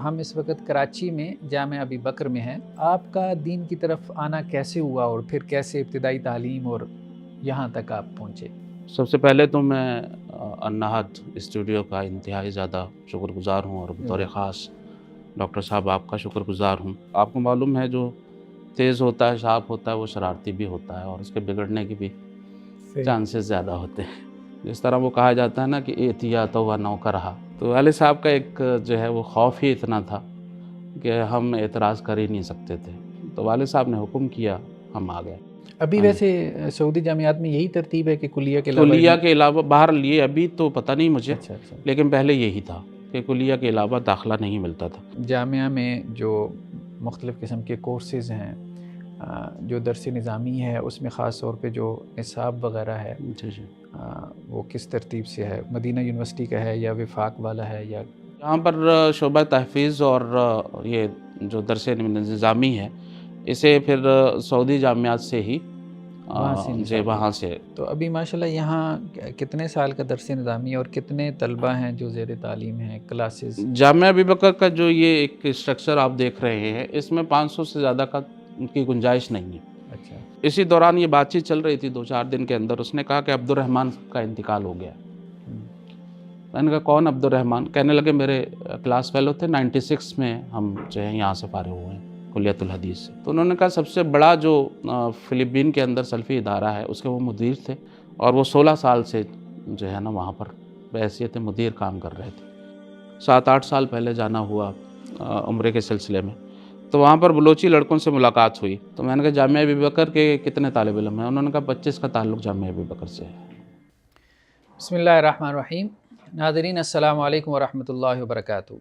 تو ہم اس وقت کراچی میں جامعہ ابی بکر میں ہیں۔ آپ کا دین کی طرف آنا کیسے ہوا اور پھر کیسے ابتدائی تعلیم اور یہاں تک آپ پہنچے؟ سب سے پہلے تو میں النہد اسٹوڈیو کا انتہائی زیادہ شکر گزار ہوں، اور بطور خاص ڈاکٹر صاحب آپ کا شکر گزار ہوں۔ آپ کو معلوم ہے جو تیز ہوتا ہے، شارپ ہوتا ہے، وہ شرارتی بھی ہوتا ہے، اور اس کے بگڑنے کی بھی چانسز زیادہ ہوتے ہیں۔ جس طرح وہ کہا جاتا ہے نا کہ احتیاط و نوکر رہا، تو والد صاحب کا ایک جو ہے وہ خوف ہی اتنا تھا کہ ہم اعتراض کر ہی نہیں سکتے تھے، تو والد صاحب نے حکم کیا، ہم آ گئے۔ ابھی ہاں جی، ویسے سعودی جامعات میں یہی ترتیب ہے کہ کلیہ کے علاوہ کلیہ کے علاوہ باہر لیے ابھی تو پتہ نہیں مجھے، اچھا لیکن پہلے یہی تھا کہ کلیہ کے علاوہ داخلہ نہیں ملتا تھا۔ جامعہ میں جو مختلف قسم کے کورسز ہیں، جو درس نظامی ہے اس میں خاص طور پہ جو نصاب وغیرہ ہے جی جی، وہ کس ترتیب سے ہے؟ مدینہ یونیورسٹی کا ہے یا وفاق والا ہے یا؟ یہاں پر شعبہ تحفیظ اور یہ جو درس نظامی ہے، اسے پھر سعودی جامعات سے ہی وہاں سے جی نصاب وہاں سے۔ تو ابھی ماشاءاللہ یہاں کتنے سال کا درس نظامی اور کتنے طلبہ ہیں جو زیر تعلیم ہیں کلاسز؟ جامعہ ابی بکر کا جو یہ ایک اسٹرکچر آپ دیکھ رہے ہیں، اس میں 500 سے زیادہ کی گنجائش نہیں ہے۔ اچھا، اسی دوران یہ بات چیت چل رہی تھی 2-4 دن کے اندر، اس نے کہا کہ عبد الرحمن کا انتقال ہو گیا۔ میں نے کہا کون عبد الرحمن؟ کہنے لگے میرے کلاس فیلو تھے، 96 میں ہم جو ہے یہاں سے فارغ ہوئے ہیں کلیۃ الحدیث سے۔ تو انہوں نے کہا سب سے بڑا جو فلپین کے اندر سلفی ادارہ ہے اس کے وہ مدیر تھے، اور وہ 16 سال سے جو ہے نا وہاں پر بحیثیت مدیر کام کر رہے تھے۔ 7-8 سال پہلے جانا ہوا عمرے کے سلسلے میں، تو وہاں پر بلوچی لڑکوں سے ملاقات ہوئی، تو میں نے کہا جامعہ ابی بکر کے کتنے طالب علم ہیں؟ انہوں نے کہا 25 کا تعلق جامعہ ابی بکر سے ہے۔ بسم اللہ الرحمن الرحیم۔ ناظرین السلام علیکم ورحمۃ اللہ وبرکاتہ۔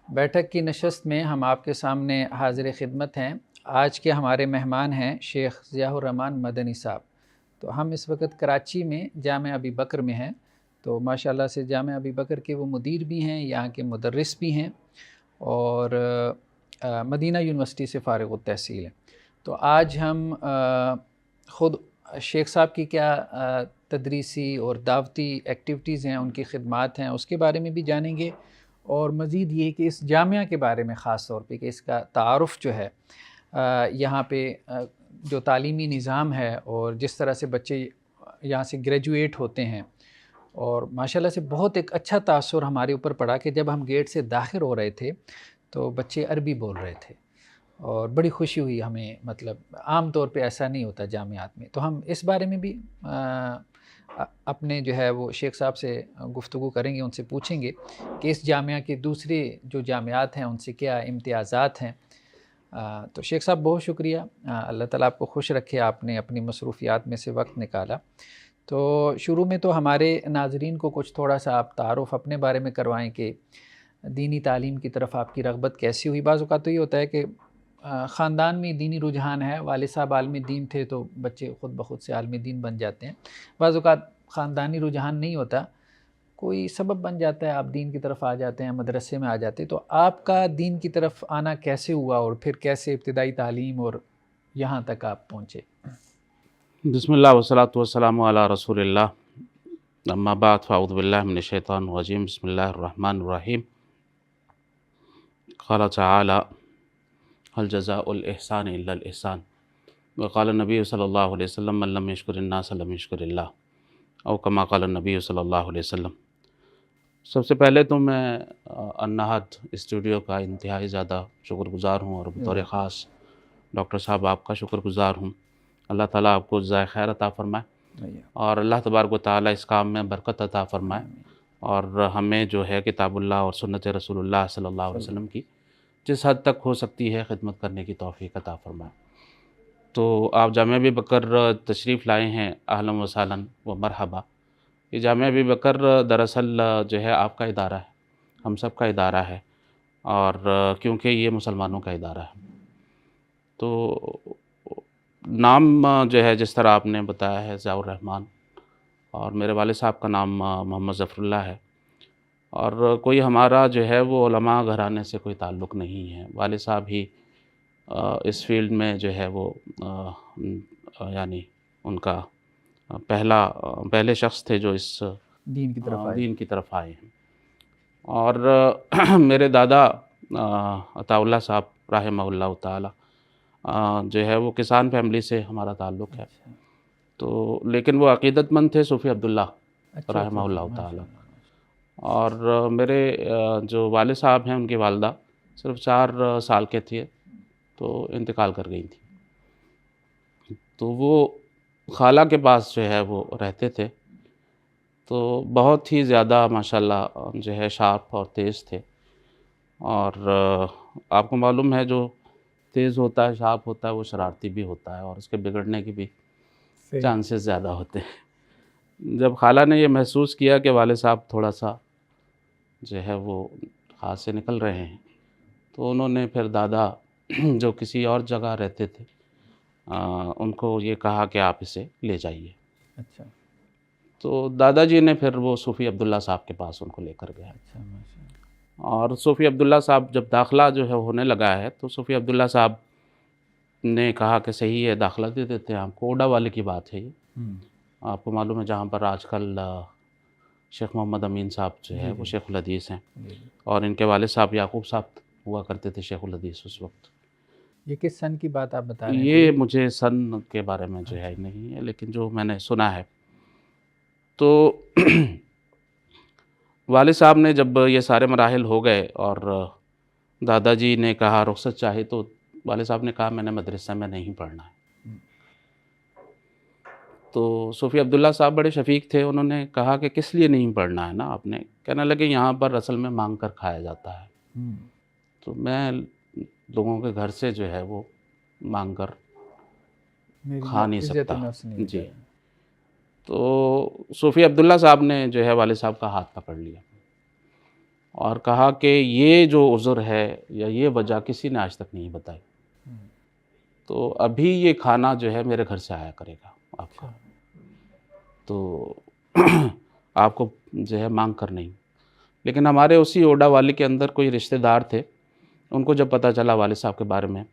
بیٹھک کی نشست میں ہم آپ کے سامنے حاضر خدمت ہیں۔ آج کے ہمارے مہمان ہیں شیخ ضیاء الرحمن مدنی صاحب۔ تو ہم اس وقت کراچی میں جامعہ ابی بکر میں ہیں، تو ماشاءاللہ سے جامعہ ابی بکر کے وہ مدیر بھی ہیں، یہاں کے مدرس بھی ہیں، اور مدینہ یونیورسٹی سے فارغ التحصیل ہیں۔ تو آج ہم خود شیخ صاحب کی کیا تدریسی اور دعوتی ایکٹیویٹیز ہیں، ان کی خدمات ہیں، اس کے بارے میں بھی جانیں گے، اور مزید یہ کہ اس جامعہ کے بارے میں خاص طور پہ کہ اس کا تعارف جو ہے یہاں پہ جو تعلیمی نظام ہے اور جس طرح سے بچے یہاں سے گریجویٹ ہوتے ہیں، اور ماشاءاللہ سے بہت ایک اچھا تاثر ہمارے اوپر پڑا کہ جب ہم گیٹ سے داخل ہو رہے تھے تو بچے عربی بول رہے تھے، اور بڑی خوشی ہوئی ہمیں، مطلب عام طور پہ ایسا نہیں ہوتا جامعات میں۔ تو ہم اس بارے میں بھی اپنے جو ہے وہ شیخ صاحب سے گفتگو کریں گے، ان سے پوچھیں گے کہ اس جامعہ کے دوسرے جو جامعات ہیں ان سے کیا امتیازات ہیں۔ تو شیخ صاحب بہت شکریہ، اللہ تعالیٰ آپ کو خوش رکھے، آپ نے اپنی مصروفیات میں سے وقت نکالا۔ تو شروع میں تو ہمارے ناظرین کو کچھ تھوڑا سا آپ تعارف اپنے بارے میں کروائیں کہ دینی تعلیم کی طرف آپ کی رغبت کیسی ہوئی۔ بعض اوقات تو یہ ہوتا ہے کہ خاندان میں دینی رجحان ہے، والد صاحب عالم دین تھے تو بچے خود بخود سے عالم دین بن جاتے ہیں، بعض اوقات خاندانی رجحان نہیں ہوتا، کوئی سبب بن جاتا ہے، آپ دین کی طرف آ جاتے ہیں، مدرسے میں آ جاتے ہیں۔ تو آپ کا دین کی طرف آنا کیسے ہوا اور پھر کیسے ابتدائی تعلیم اور یہاں تک آپ پہنچے؟ بسم اللہ والصلاۃ والسلام علی رسول اللہ، اما بعد فاعوذ باللہ من الشیطان الرجیم، بسم اللہ الرحمن الرحیم۔ قال تعالی هل جزاء الاحسان الا الاحسان، وقال النبی صلی اللہ علیہ وسلم من لم یشکر الناس لم یشکر اللہ، او کما قال النبی صلی اللہ علیہ وسلم۔ سب سے پہلے تو میں النہد اسٹوڈیو کا انتہائی زیادہ شکر گزار ہوں، اور بطور خاص ڈاکٹر صاحب آپ کا شکر گزار ہوں۔ اللہ تعالیٰ آپ کو جزائے خیر عطا فرمائے، اور اللہ تبارک و تعالیٰ اس کام میں برکت عطا فرمائے، اور ہمیں جو ہے کتاب اللہ اور سنت رسول اللہ صلی اللہ علیہ وسلم کی جس حد تک ہو سکتی ہے خدمت کرنے کی توفیق عطا فرمائے۔ تو آپ جامعہ ابی بکر تشریف لائے ہیں، اہلا و سہلا و مرحبا۔ یہ جامعہ ابی بکر دراصل جو ہے آپ کا ادارہ ہے، ہم سب کا ادارہ ہے، اور کیونکہ یہ مسلمانوں کا ادارہ ہے، تو نام جو ہے جس طرح آپ نے بتایا ہے ضیاء الرحمن، اور میرے والد صاحب کا نام محمد ظفر اللہ ہے، اور کوئی ہمارا جو ہے وہ علماء گھرانے سے کوئی تعلق نہیں ہے۔ والد صاحب ہی اس فیلڈ میں جو ہے وہ یعنی ان کا پہلے شخص تھے جو اس دین کی طرف آئے۔ دین کی طرف آئے ہیں۔ اور میرے دادا عطا اللہ صاحب رحمہ اللہ تعالی جو ہے وہ کسان فیملی سے ہمارا تعلق ہے، اچھا تو لیکن وہ عقیدت مند تھے صوفی عبداللہ اچھا رحمہ اچھا اچھا، اللہ ماشاء تعالی۔ اللہ ماشاء اور میرے جو والد صاحب ہیں، ان کی والدہ صرف 4 سال کے تھے تو انتقال کر گئی تھیں، تو وہ خالہ کے پاس جو ہے وہ رہتے تھے، تو بہت ہی زیادہ ماشاءاللہ جو ہے شارپ اور تیز تھے، اور آپ کو معلوم ہے جو تیز ہوتا ہے، شارپ ہوتا ہے، وہ شرارتی بھی ہوتا ہے اور اس کے بگڑنے کی بھی صحیح، چانسز زیادہ ہوتے ہیں۔ جب خالہ نے یہ محسوس کیا کہ والد صاحب تھوڑا سا جو ہے وہ ہاتھ سے نکل رہے ہیں، تو انہوں نے پھر دادا جو کسی اور جگہ رہتے تھے ان کو یہ کہا کہ آپ اسے لے جائیے، اچھا تو دادا جی نے پھر وہ صوفی عبداللہ صاحب کے پاس ان کو لے کر گیا، اچھا ماشاء اللہ، اور صوفی عبداللہ صاحب جب داخلہ جو ہے ہونے لگا ہے تو صوفی عبداللہ صاحب نے کہا کہ صحیح ہے، داخلہ دے دیتے ہیں آپ کو۔ اوڈا والے کی بات ہے یہ، آپ کو معلوم ہے جہاں پر آج کل شیخ محمد امین صاحب جو ہے جی وہ جی شیخ الحدیث ہیں، جی جی۔ اور ان کے والد صاحب یعقوب صاحب ہوا کرتے تھے شیخ الحدیث اس وقت۔ یہ کس سن کی بات آپ بتا رہے ہیں یہ پوری؟ مجھے سن کے بارے میں جو ہے اچھا نہیں ہے، لیکن جو میں نے سنا ہے، تو والد صاحب نے جب یہ سارے مراحل ہو گئے اور دادا جی نے کہا رخصت چاہی، تو والد صاحب نے کہا میں نے مدرسہ میں نہیں پڑھنا ہے۔ تو صوفی عبداللہ صاحب بڑے شفیق تھے، انہوں نے کہا کہ کس لیے نہیں پڑھنا ہے نا آپ نے؟ کہنے لگے یہاں پر اصل میں مانگ کر کھایا جاتا ہے، تو میں لوگوں کے گھر سے جو ہے وہ مانگ کر میری کھا نہیں عزت سکتا۔ نفس نہیں جی، جائے۔ تو صوفی عبداللہ صاحب نے جو ہے والد صاحب کا ہاتھ پکڑ لیا اور کہا کہ یہ جو عذر ہے یا یہ وجہ کسی نے آج تک نہیں بتائی، تو ابھی یہ کھانا جو ہے میرے گھر سے آیا کرے گا آپ کا، اچھا تو آپ کو جو ہے مانگ کر نہیں۔ لیکن ہمارے اسی اوڈا والے کے اندر کوئی رشتہ دار تھے، ان کو جب پتہ چلا والد صاحب کے بارے میں،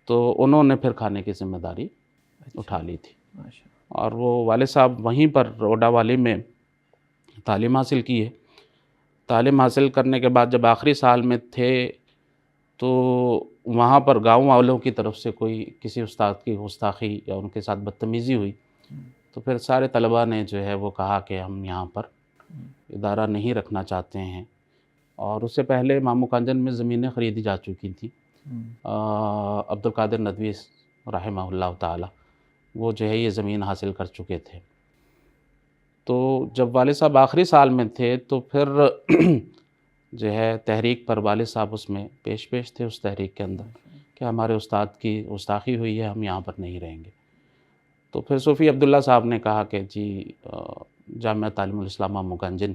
تو انہوں نے پھر کھانے کی ذمہ داری اٹھا لی تھی، ماشاء اور وہ والد صاحب وہیں پر اوڈا والی میں تعلیم حاصل کی ہے۔ تعلیم حاصل کرنے کے بعد جب آخری سال میں تھے، تو وہاں پر گاؤں والوں کی طرف سے کوئی کسی استاد کی گستاخی یا ان کے ساتھ بدتمیزی ہوئی، تو پھر سارے طلباء نے جو ہے وہ کہا کہ ہم یہاں پر ادارہ نہیں رکھنا چاہتے ہیں، اور اس سے پہلے مامو کانجن میں زمینیں خریدی جا چکی تھیں۔ عبد القادر ندوی رحمہ اللہ تعالی وہ جو ہے یہ زمین حاصل کر چکے تھے، تو جب والد صاحب آخری سال میں تھے تو پھر جو ہے تحریک پر والد صاحب اس میں پیش تھے، اس تحریک کے اندر کہ ہمارے استاد کی گستاخی ہوئی ہے، ہم یہاں پر نہیں رہیں گے۔ تو پھر صوفی عبداللہ صاحب نے کہا کہ جی جامعہ تعلیم الاسلام مامو کانجن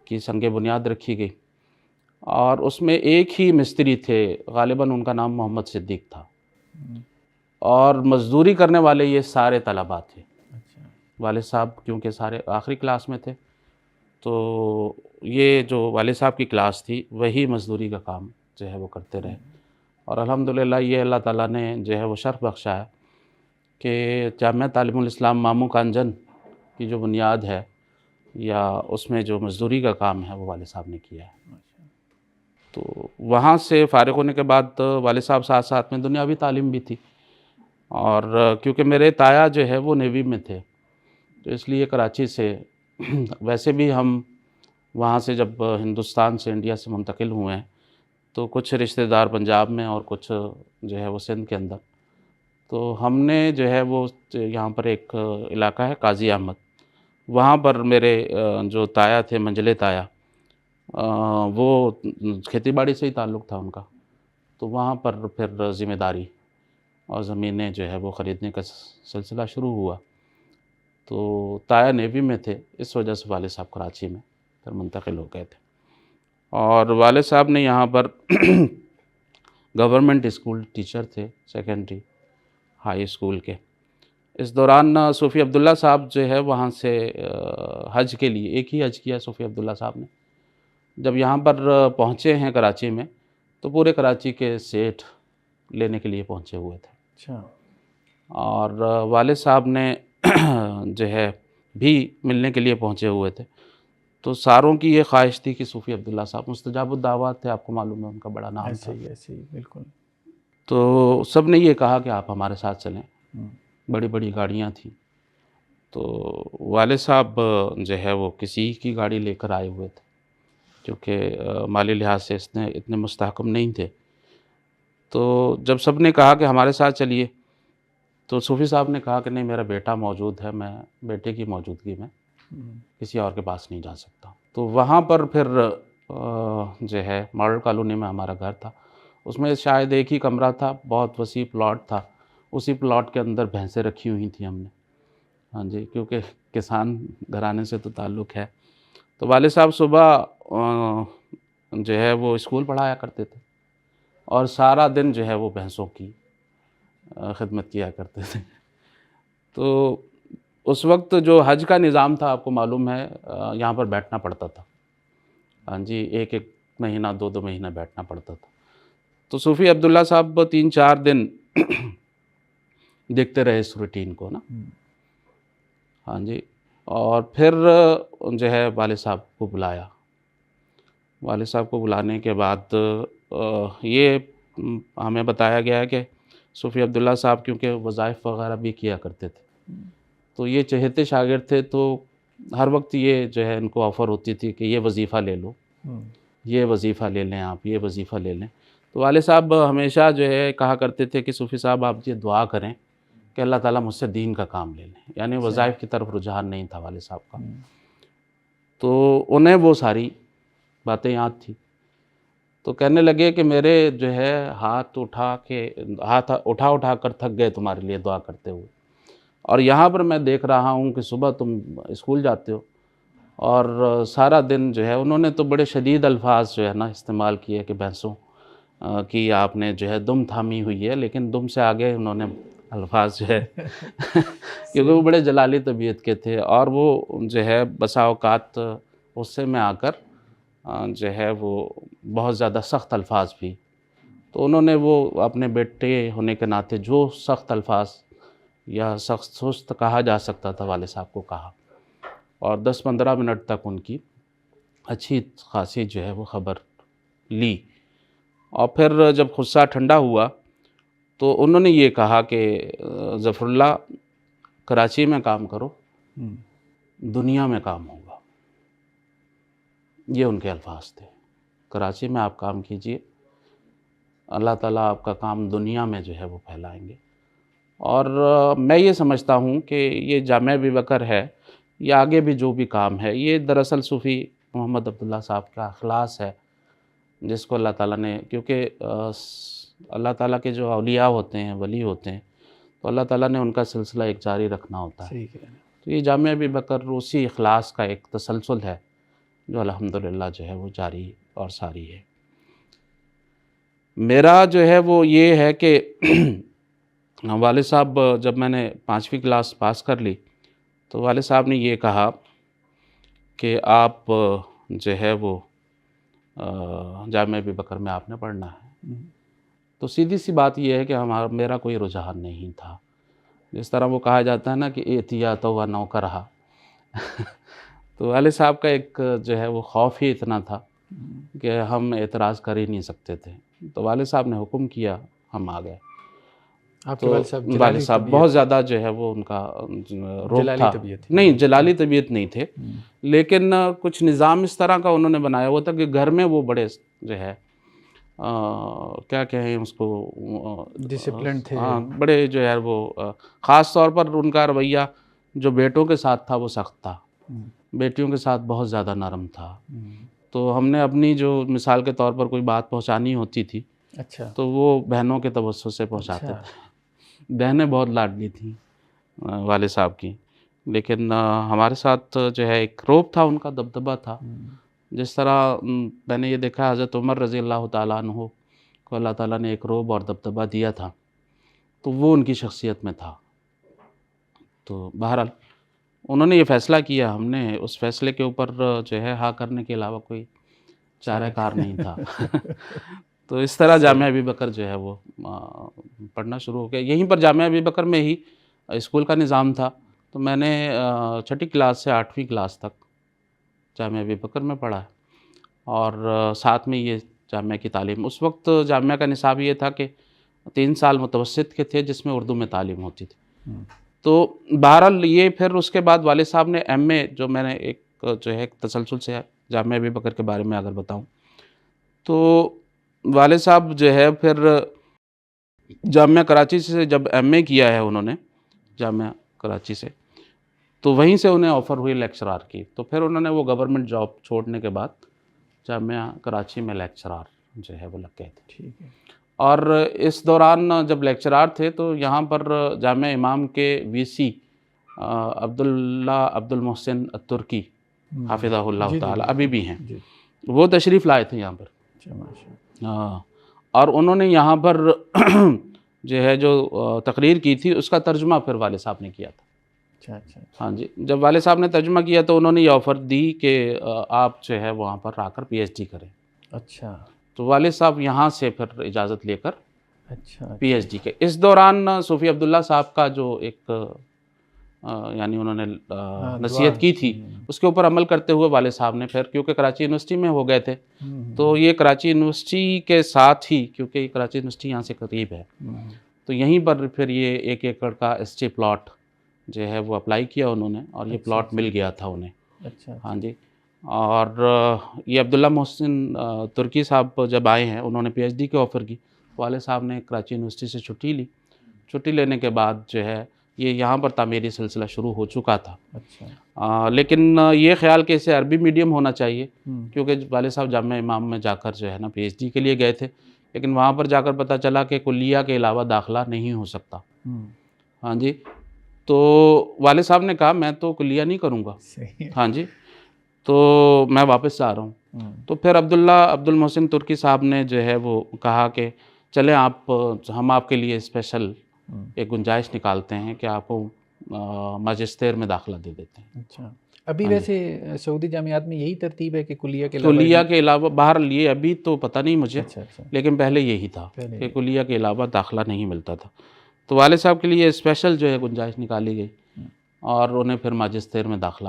کی سنگ بنیاد رکھی گئی، اور اس میں ایک ہی مستری تھے، غالباً ان کا نام محمد صدیق تھا، اور مزدوری کرنے والے یہ سارے طلباء تھے۔ اچھا والد صاحب کیونکہ سارے آخری کلاس میں تھے، تو یہ جو والد صاحب کی کلاس تھی وہی مزدوری کا کام جو ہے وہ کرتے رہے، اور الحمدللہ یہ اللہ تعالیٰ نے جو ہے وہ شرف بخشا ہے کہ جامعہ تعلیم الاسلام مامو کانجن کی جو بنیاد ہے یا اس میں جو مزدوری کا کام ہے وہ والد صاحب نے کیا ہے۔ تو وہاں سے فارغ ہونے کے بعد والد صاحب ساتھ ساتھ میں دنیاوی تعلیم بھی تھی، اور کیونکہ میرے تایا جو ہے وہ نیوی میں تھے، تو اس لیے کراچی سے ویسے بھی ہم وہاں سے جب ہندوستان سے انڈیا سے منتقل ہوئے ہیں تو کچھ رشتہ دار پنجاب میں اور کچھ جو ہے وہ سندھ کے اندر، تو ہم نے جو ہے وہ یہاں پر ایک علاقہ ہے قاضی احمد، وہاں پر میرے جو تایا تھے منجلے تایا، وہ کھیتی باڑی سے ہی تعلق تھا ان کا، تو وہاں پر پھر ذمہ داری اور زمینیں جو ہے وہ خریدنے کا سلسلہ شروع ہوا۔ تو تایا نیوی میں تھے، اس وجہ سے والد صاحب کراچی میں پھر منتقل ہو گئے تھے، اور والد صاحب نے یہاں پر گورنمنٹ اسکول ٹیچر تھے، سیکنڈری ہائی اسکول کے۔ اس دوران صوفی عبداللہ صاحب جو ہے وہاں سے حج کے لیے، ایک ہی حج کیا صوفی عبداللہ صاحب نے، جب یہاں پر پہنچے ہیں کراچی میں تو پورے کراچی کے سیٹھ لینے کے لیے پہنچے ہوئے تھے، اچھا اور والد صاحب نے جو ہے بھی ملنے کے لیے پہنچے ہوئے تھے، تو ساروں کی یہ خواہش تھی کہ صوفی عبداللہ صاحب مستجاب الدعوات تھے، آپ کو معلوم ہے ان کا بڑا نام تھا. ایسے ہی بالکل. تو سب نے یہ کہا کہ آپ ہمارے ساتھ چلیں. بڑی بڑی گاڑیاں تھیں. تو والد صاحب جو ہے وہ کسی کی گاڑی لے کر آئے ہوئے تھے، کیونکہ مالی لحاظ سے اتنے مستحکم نہیں تھے. تو جب سب نے کہا کہ ہمارے ساتھ چلیے، تو صوفی صاحب نے کہا کہ نہیں، میرا بیٹا موجود ہے، میں بیٹے کی موجودگی میں کسی اور کے پاس نہیں جا سکتا. تو وہاں پر پھر جو ہے ماڈل کالونی میں ہمارا گھر تھا، اس میں شاید ایک ہی کمرہ تھا، بہت وسیع پلاٹ تھا. اسی پلاٹ کے اندر بھینسیں رکھی ہوئی تھیں ہم نے. ہاں جی، کیونکہ کسان گھرانے سے تو تعلق ہے. تو والد صاحب صبح جو ہے وہ اسکول پڑھایا کرتے تھے، اور سارا دن جو ہے وہ بھینسوں کی خدمت کیا کرتے تھے. تو اس وقت جو حج کا نظام تھا، آپ کو معلوم ہے، یہاں پر بیٹھنا پڑتا تھا. ہاں جی، ایک مہینہ 2 مہینہ بیٹھنا پڑتا تھا. تو صوفی عبداللہ صاحب 3-4 دن دیکھتے رہے اس روٹین کو نا. ہاں جی. اور پھر جو ہے والد صاحب کو بلایا. والد صاحب کو بلانے کے بعد یہ ہمیں بتایا گیا کہ صوفی عبداللہ صاحب کیونکہ وظائف وغیرہ بھی کیا کرتے تھے، تو یہ چہیتے شاگرد تھے. تو ہر وقت یہ جو ہے ان کو آفر ہوتی تھی کہ یہ وظیفہ لے لو، یہ وظیفہ لے لیں آپ، یہ وظیفہ لے لیں. تو والد صاحب ہمیشہ جو ہے کہا کرتے تھے کہ صوفی صاحب آپ یہ دعا کریں کہ اللہ تعالیٰ مجھ سے دین کا کام لے لیں. یعنی وظائف کی طرف رجحان نہیں تھا والد صاحب کا. تو انہیں وہ ساری باتیں یاد تھی. تو کہنے لگے کہ میرے جو ہے ہاتھ اٹھا کر تھک گئے تمہارے لیے دعا کرتے ہوئے. اور یہاں پر میں دیکھ رہا ہوں کہ صبح تم اسکول جاتے ہو، اور سارا دن جو ہے انہوں نے تو بڑے شدید الفاظ جو ہے نا استعمال کیے کہ بھینسوں کی آپ نے جو ہے دم تھامی ہوئی ہے، لیکن دم سے آگے انہوں نے الفاظ جو ہے کیونکہ وہ بڑے جلالی طبیعت کے تھے، اور وہ جو ہے بسا اوقات غصے میں آ کر جو ہے وہ بہت زیادہ سخت الفاظ بھی. تو انہوں نے وہ اپنے بیٹے ہونے کے ناطے جو سخت الفاظ یا سخت سست کہا جا سکتا تھا والد صاحب کو کہا، اور 10-15 منٹ تک ان کی اچھی خاصی جو ہے وہ خبر لی. اور پھر جب غصہ ٹھنڈا ہوا تو انہوں نے یہ کہا کہ ظفر اللہ، کراچی میں کام کرو، دنیا میں کام ہوگا. یہ ان کے الفاظ تھے. کراچی میں آپ کام کیجئے، اللہ تعالیٰ آپ کا کام دنیا میں جو ہے وہ پھیلائیں گے. اور میں یہ سمجھتا ہوں کہ یہ جامعہ ابی بکر ہے یا آگے بھی جو بھی کام ہے، یہ دراصل صوفی محمد عبداللہ صاحب کا اخلاص ہے، جس کو اللہ تعالیٰ نے، کیونکہ اللہ تعالیٰ کے جو اولیاء ہوتے ہیں، ولی ہوتے ہیں، تو اللہ تعالیٰ نے ان کا سلسلہ ایک جاری رکھنا ہوتا ہے. تو یہ جامعہ ابی بکر اسی اخلاص کا ایک تسلسل ہے جو الحمدللہ جو ہے وہ جاری اور ساری ہے. میرا جو ہے وہ یہ ہے کہ والد صاحب، جب میں نے 5ویں کلاس پاس کر لی تو والد صاحب نے یہ کہا کہ آپ جو ہے وہ جامعہ ابی بکر میں آپ نے پڑھنا ہے. تو سیدھی سی بات یہ ہے کہ میرا کوئی رجحان نہیں تھا. جس طرح وہ کہا جاتا ہے نا کہ احتیاط و نوکر رہا. تو والد صاحب کا ایک جو ہے وہ خوف ہی اتنا تھا کہ ہم اعتراض کر ہی نہیں سکتے تھے. تو والد صاحب نے حکم کیا، ہم آ گئے. تو والد صاحب بہت زیادہ جو ہے وہ ان کا روب تھا. نہیں، جلالی طبیعت نہیں تھے، لیکن کچھ نظام اس طرح کا انہوں نے بنایا ہوا تھا کہ گھر میں وہ بڑے جو ہے کیا کہیں اس کو، ڈسپلن تھے. بڑے جو ہے وہ خاص طور پر ان کا رویہ جو بیٹوں کے ساتھ تھا وہ سخت تھا، بیٹیوں کے ساتھ بہت زیادہ نرم تھا. تو ہم نے اپنی جو مثال کے طور پر کوئی بات پہنچانی ہوتی تھی تو وہ بہنوں کے توسط سے پہنچاتے تھے. بہنیں بہت لاڈلی تھیں والد صاحب کی، لیکن ہمارے ساتھ جو ہے ایک روب تھا، ان کا دبدبہ تھا. جس طرح میں نے یہ دیکھا حضرت عمر رضی اللہ تعالیٰ عنہ کو اللہ تعالیٰ نے ایک روب اور دبدبہ دیا تھا، تو وہ ان کی شخصیت میں تھا. تو بہرحال انہوں نے یہ فیصلہ کیا، ہم نے اس فیصلے کے اوپر جو ہے ہاں کرنے کے علاوہ کوئی چارہ کار نہیں تھا. تو اس طرح جامعہ ابی بکر جو ہے وہ پڑھنا شروع ہو گیا. یہیں پر جامعہ ابی بکر میں ہی اسکول کا نظام تھا. تو میں نے 6ٹھی کلاس سے 8ویں کلاس تک جامعہ ابی بکر میں پڑھا ہے، اور ساتھ میں یہ جامعہ کی تعلیم. اس وقت جامعہ کا نصاب یہ تھا کہ 3 سال متوسط کے تھے جس میں اردو میں تعلیم ہوتی تھی. تو بہرحال یہ پھر اس کے بعد والد صاحب نے ایم اے، جو میں نے ایک جو ہے ایک تسلسل سے جامعہ ابی بکر کے بارے میں اگر بتاؤں تو والد صاحب جو ہے پھر جامعہ کراچی سے جب ایم اے کیا ہے انہوں نے جامعہ کراچی سے، تو وہیں سے انہیں آفر ہوئی لیکچرار کی. تو پھر انہوں نے وہ گورنمنٹ جاب چھوڑنے کے بعد جامعہ کراچی میں لیکچرار جو ہے وہ لگ گئے تھے. ٹھیک ہے. اور اس دوران جب لیکچرار تھے تو یہاں پر جامعہ امام کے وی سی عبد المحسن الترکی حافظہ اللہ تعالی ابھی بھی ہیں، وہ تشریف لائے تھے یہاں پر. اور انہوں نے یہاں پر جو ہے جو تقریر کی تھی اس کا ترجمہ پھر والد صاحب نے کیا تھا. ہاں جی، جب والد صاحب نے ترجمہ کیا تو انہوں نے یہ آفر دی کہ آپ جو ہے وہاں پر آ کر پی ایچ ڈی کریں. اچھا. تو والد صاحب یہاں سے پھر اجازت لے کر پی ایچ ڈی کے. اس دوران صوفی عبداللہ صاحب کا جو ایک یعنی انہوں نے نصیحت کی تھی اس کے اوپر عمل کرتے ہوئے والد صاحب نے پھر، کیونکہ کراچی یونیورسٹی میں ہو گئے تھے تو یہ کراچی یونیورسٹی کے ساتھ ہی، کیونکہ یہ کراچی یونیورسٹی یہاں سے قریب ہے، تو یہیں پر پھر یہ 1 ایکڑ کا ایس ٹی پلاٹ جو ہے وہ اپلائی کیا انہوں نے، اور یہ پلاٹ مل گیا تھا انہیں. ہاں جی. اور یہ عبداللہ محسن ترکی صاحب جب آئے ہیں انہوں نے پی ایچ ڈی کے آفر کی، والد صاحب نے کراچی یونیورسٹی سے چھٹی لی. چھٹی لینے کے بعد جو ہے یہ یہاں پر تعمیری سلسلہ شروع ہو چکا تھا. لیکن یہ خیال کہ اسے عربی میڈیم ہونا چاہیے، کیونکہ والد صاحب جامعہ امام میں جا کر جو ہے نا پی ایچ ڈی کے لیے گئے تھے، لیکن وہاں پر جا کر پتہ چلا کہ کلیہ کے علاوہ داخلہ نہیں ہو سکتا. ہاں جی. تو والد صاحب نے کہا میں تو کلیہ نہیں کروں گا. ہاں جی. تو میں واپس آ رہا ہوں. تو پھر عبد المحسن ترکی صاحب نے جو ہے وہ کہا کہ چلیں ہم آپ کے لیے اسپیشل ایک گنجائش نکالتے ہیں کہ آپ کو ماجسٹیر میں داخلہ دے دیتے ہیں. اچھا. ابھی ویسے سعودی جامعات میں یہی ترتیب ہے کہ کلیہ کے علاوہ باہر لیے، ابھی تو پتہ نہیں مجھے، لیکن پہلے یہی تھا کہ کلیہ کے علاوہ داخلہ نہیں ملتا تھا. تو والد صاحب کے لیے اسپیشل جو ہے گنجائش نکالی گئی، اور انہیں پھر ماجسٹیر میں داخلہ،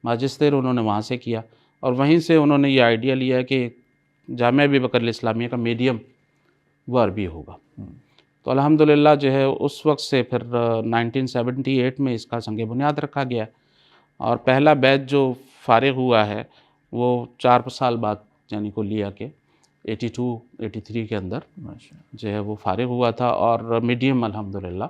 ماجسٹیر انہوں نے وہاں سے کیا، اور وہیں سے انہوں نے یہ آئیڈیا لیا کہ جامعہ ابی بکر الاسلامیہ کا میڈیم وہ عربی ہوگا. تو الحمدللہ جو ہے اس وقت سے پھر 1978 میں اس کا سنگ بنیاد رکھا گیا، اور پہلا بیچ جو فارغ ہوا ہے وہ 4 سال بعد یعنی کلیہ کے 82-83 کے اندر جو ہے وہ فارغ ہوا تھا، اور میڈیم الحمدللہ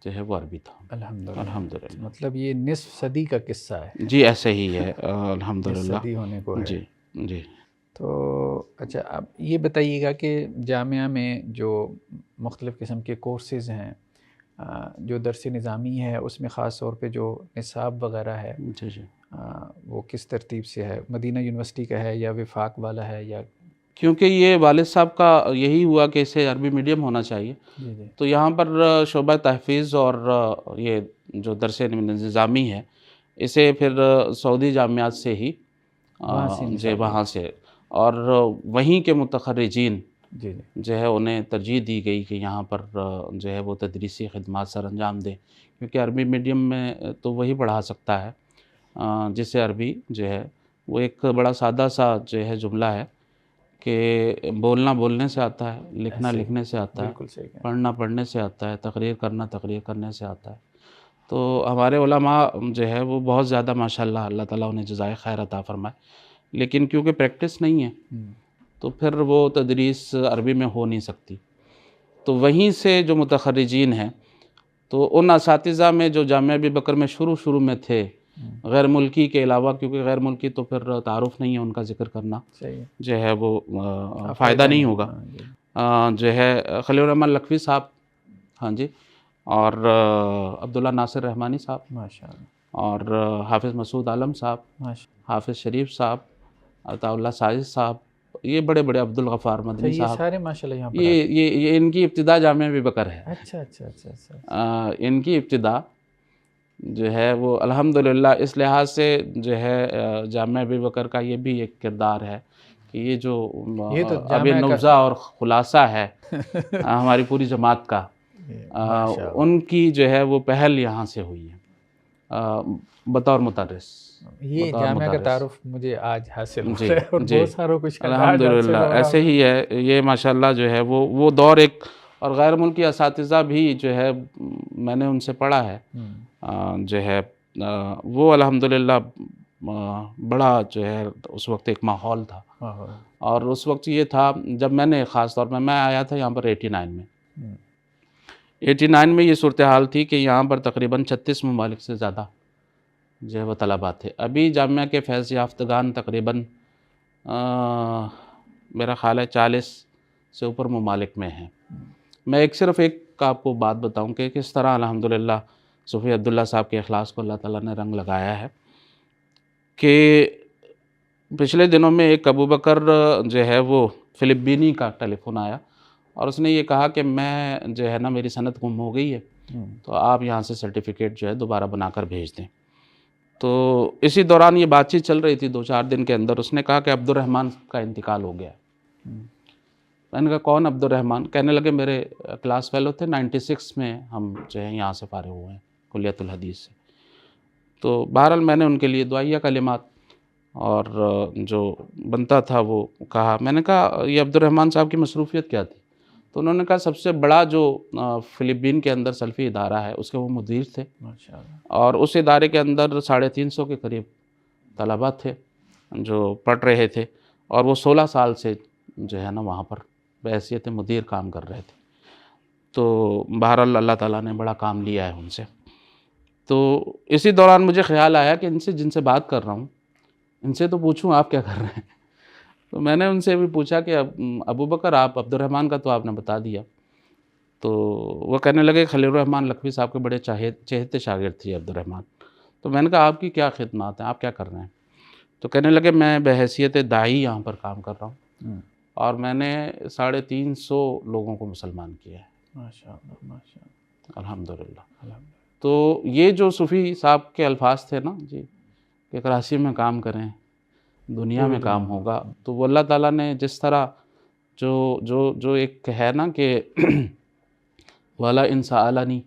جو ہے وہ عربی تھا. الحمدللہ. مطلب یہ نصف صدی کا قصہ ہے. جی ایسے ہی ہے الحمدللہ. صدی ہونے کو ہے. جی جی. تو اچھا اب یہ بتائیے گا کہ جامعہ میں جو مختلف قسم کے کورسز ہیں، جو درس نظامی ہے اس میں خاص طور پہ جو نصاب وغیرہ ہے جی جی وہ کس ترتیب سے ہے؟ مدینہ یونیورسٹی کا ہے یا وفاق والا ہے یا؟ کیونکہ یہ والد صاحب کا یہی ہوا کہ اسے عربی میڈیم ہونا چاہیے، تو یہاں پر شعبہ تحفیظ اور یہ جو درس نظامی ہے اسے پھر سعودی جامعات سے ہی وہاں سے اور وہیں کے متخرجین جو ہے انہیں ترجیح دی گئی کہ یہاں پر جو ہے وہ تدریسی خدمات سر انجام دیں، کیونکہ عربی میڈیم میں تو وہی پڑھا سکتا ہے جسے عربی جو ہے وہ ایک بڑا سادہ سا جو ہے جملہ ہے کہ بولنا بولنے سے آتا ہے، لکھنا لکھنے سے آتا ہے، پڑھنا پڑھنے سے آتا ہے، تقریر کرنا تقریر کرنے سے آتا ہے. تو ہمارے علماء جو ہے وہ بہت زیادہ ماشاءاللہ اللہ تعالیٰ انہیں جزائے خیر عطا فرمائے، لیکن کیونکہ پریکٹس نہیں ہے تو پھر وہ تدریس عربی میں ہو نہیں سکتی. تو وہیں سے جو متخرجین ہیں تو ان اساتذہ میں جو جامعہ ابی بکر میں شروع میں تھے غیر ملکی کے علاوہ، کیونکہ غیر ملکی تو پھر تعارف نہیں ہے ان کا ذکر کرنا جو ہے وہ فائدہ نہیں ہوگا، جو ہے خلیل الرحمن لکھوی صاحب، ہاں جی، اور عبداللہ ناصر رحمانی صاحب، اور حافظ مسعود عالم صاحب، حافظ شریف صاحب، عطا اللہ ساجد صاحب، یہ بڑے بڑے عبدالغفار مدنی صاحب، سارے ماشاءاللہ یہاں پر یہ ان کی ابتدا جامعہ ابی بکر ہے. اچھا. ان کی ابتدا جو ہے وہ الحمدللہ اس لحاظ سے جو ہے جامعہ ابی بکر کا یہ بھی ایک کردار ہے کہ یہ جو اب نبذہ اور خلاصہ ہے ہماری پوری جماعت کا، ان کی جو ہے وہ پہل یہاں سے ہوئی ہے. بطور مدرس. یہ جامعہ کا تعارف مجھے آج حاصل ہوا جی ہے اور جی بہت ساروں کو شاید آج الحمدللہ حاصل ہو رہا ایسے ہی ہے یہ ماشاءاللہ جو ہے وہ دور ایک. اور غیر ملکی اساتذہ بھی جو ہے میں نے ان سے پڑھا ہے جو ہے وہ الحمدللہ بڑا جو ہے اس وقت ایک ماحول تھا. اور اس وقت یہ تھا جب میں خاص طور پہ میں آیا تھا یہاں پر 89 میں. 89 میں یہ صورتحال تھی کہ یہاں پر تقریباً 36 ممالک سے زیادہ جو ہے وہ طلباء تھے. ابھی جامعہ کے فیض یافتگان تقریباً میرا خیال ہے 40 سے اوپر ممالک میں ہیں. میں صرف ایک آپ کو بات بتاؤں کہ کس طرح الحمدللہ صوفی عبداللہ صاحب کے اخلاص کو اللہ تعالیٰ نے رنگ لگایا ہے کہ پچھلے دنوں میں ایک ابو بکر جو ہے وہ فلپینی کا ٹیلی فون آیا اور اس نے یہ کہا کہ میں جو ہے نا میری سند گم ہو گئی ہے تو آپ یہاں سے سرٹیفکیٹ جو ہے دوبارہ بنا کر بھیج دیں. تو اسی دوران یہ بات چیت چل رہی تھی 2-4 دن کے اندر اس نے کہا کہ عبد الرحمن کا انتقال ہو گیا. میں نے کہا کون عبد الرحمن؟ کہنے لگے میرے کلاس فیلو تھے 96 میں ہم جو ہے یہاں سے فارغ ہوئے ہیں کلیت الحدیث سے. تو بہرحال میں نے ان کے لیے دعائیہ کلمات اور جو بنتا تھا وہ کہا. میں نے کہا یہ عبد الرحمن صاحب کی مصروفیت کیا تھی؟ تو انہوں نے کہا سب سے بڑا جو فلپین کے اندر سلفی ادارہ ہے اس کے وہ مدیر تھے اور اس ادارے کے اندر 350 کے قریب طلباء تھے جو پڑھ رہے تھے اور وہ 16 سال سے جو ہے نا وہاں پر بحیثیت مدیر کام کر رہے تھے. تو بہرحال اللہ تعالیٰ نے بڑا کام لیا ہے ان سے. تو اسی دوران مجھے خیال آیا کہ جن سے بات کر رہا ہوں ان سے تو پوچھوں آپ کیا کر رہے ہیں. تو میں نے ان سے بھی پوچھا کہ ابو بکر آپ عبد الرحمن کا تو آپ نے بتا دیا. تو وہ کہنے لگے خلیل الرحمن لکھوی صاحب کے بڑے چہتے شاگرد تھے عبد الرحمن. تو میں نے کہا آپ کی کیا خدمات ہیں، آپ کیا کر رہے ہیں؟ تو کہنے لگے میں بحیثیت داعی یہاں پر کام کر رہا ہوں اور میں نے 350 لوگوں کو مسلمان کیا ہے. الحمدللہ. تو یہ جو صوفی صاحب کے الفاظ تھے نا جی کہ کراچی میں کام کریں دنیا میں کام ہوگا، تو وہ اللہ تعالیٰ نے جس طرح جو ایک ہے نا کہ وَلَئِن سَأَلَنِي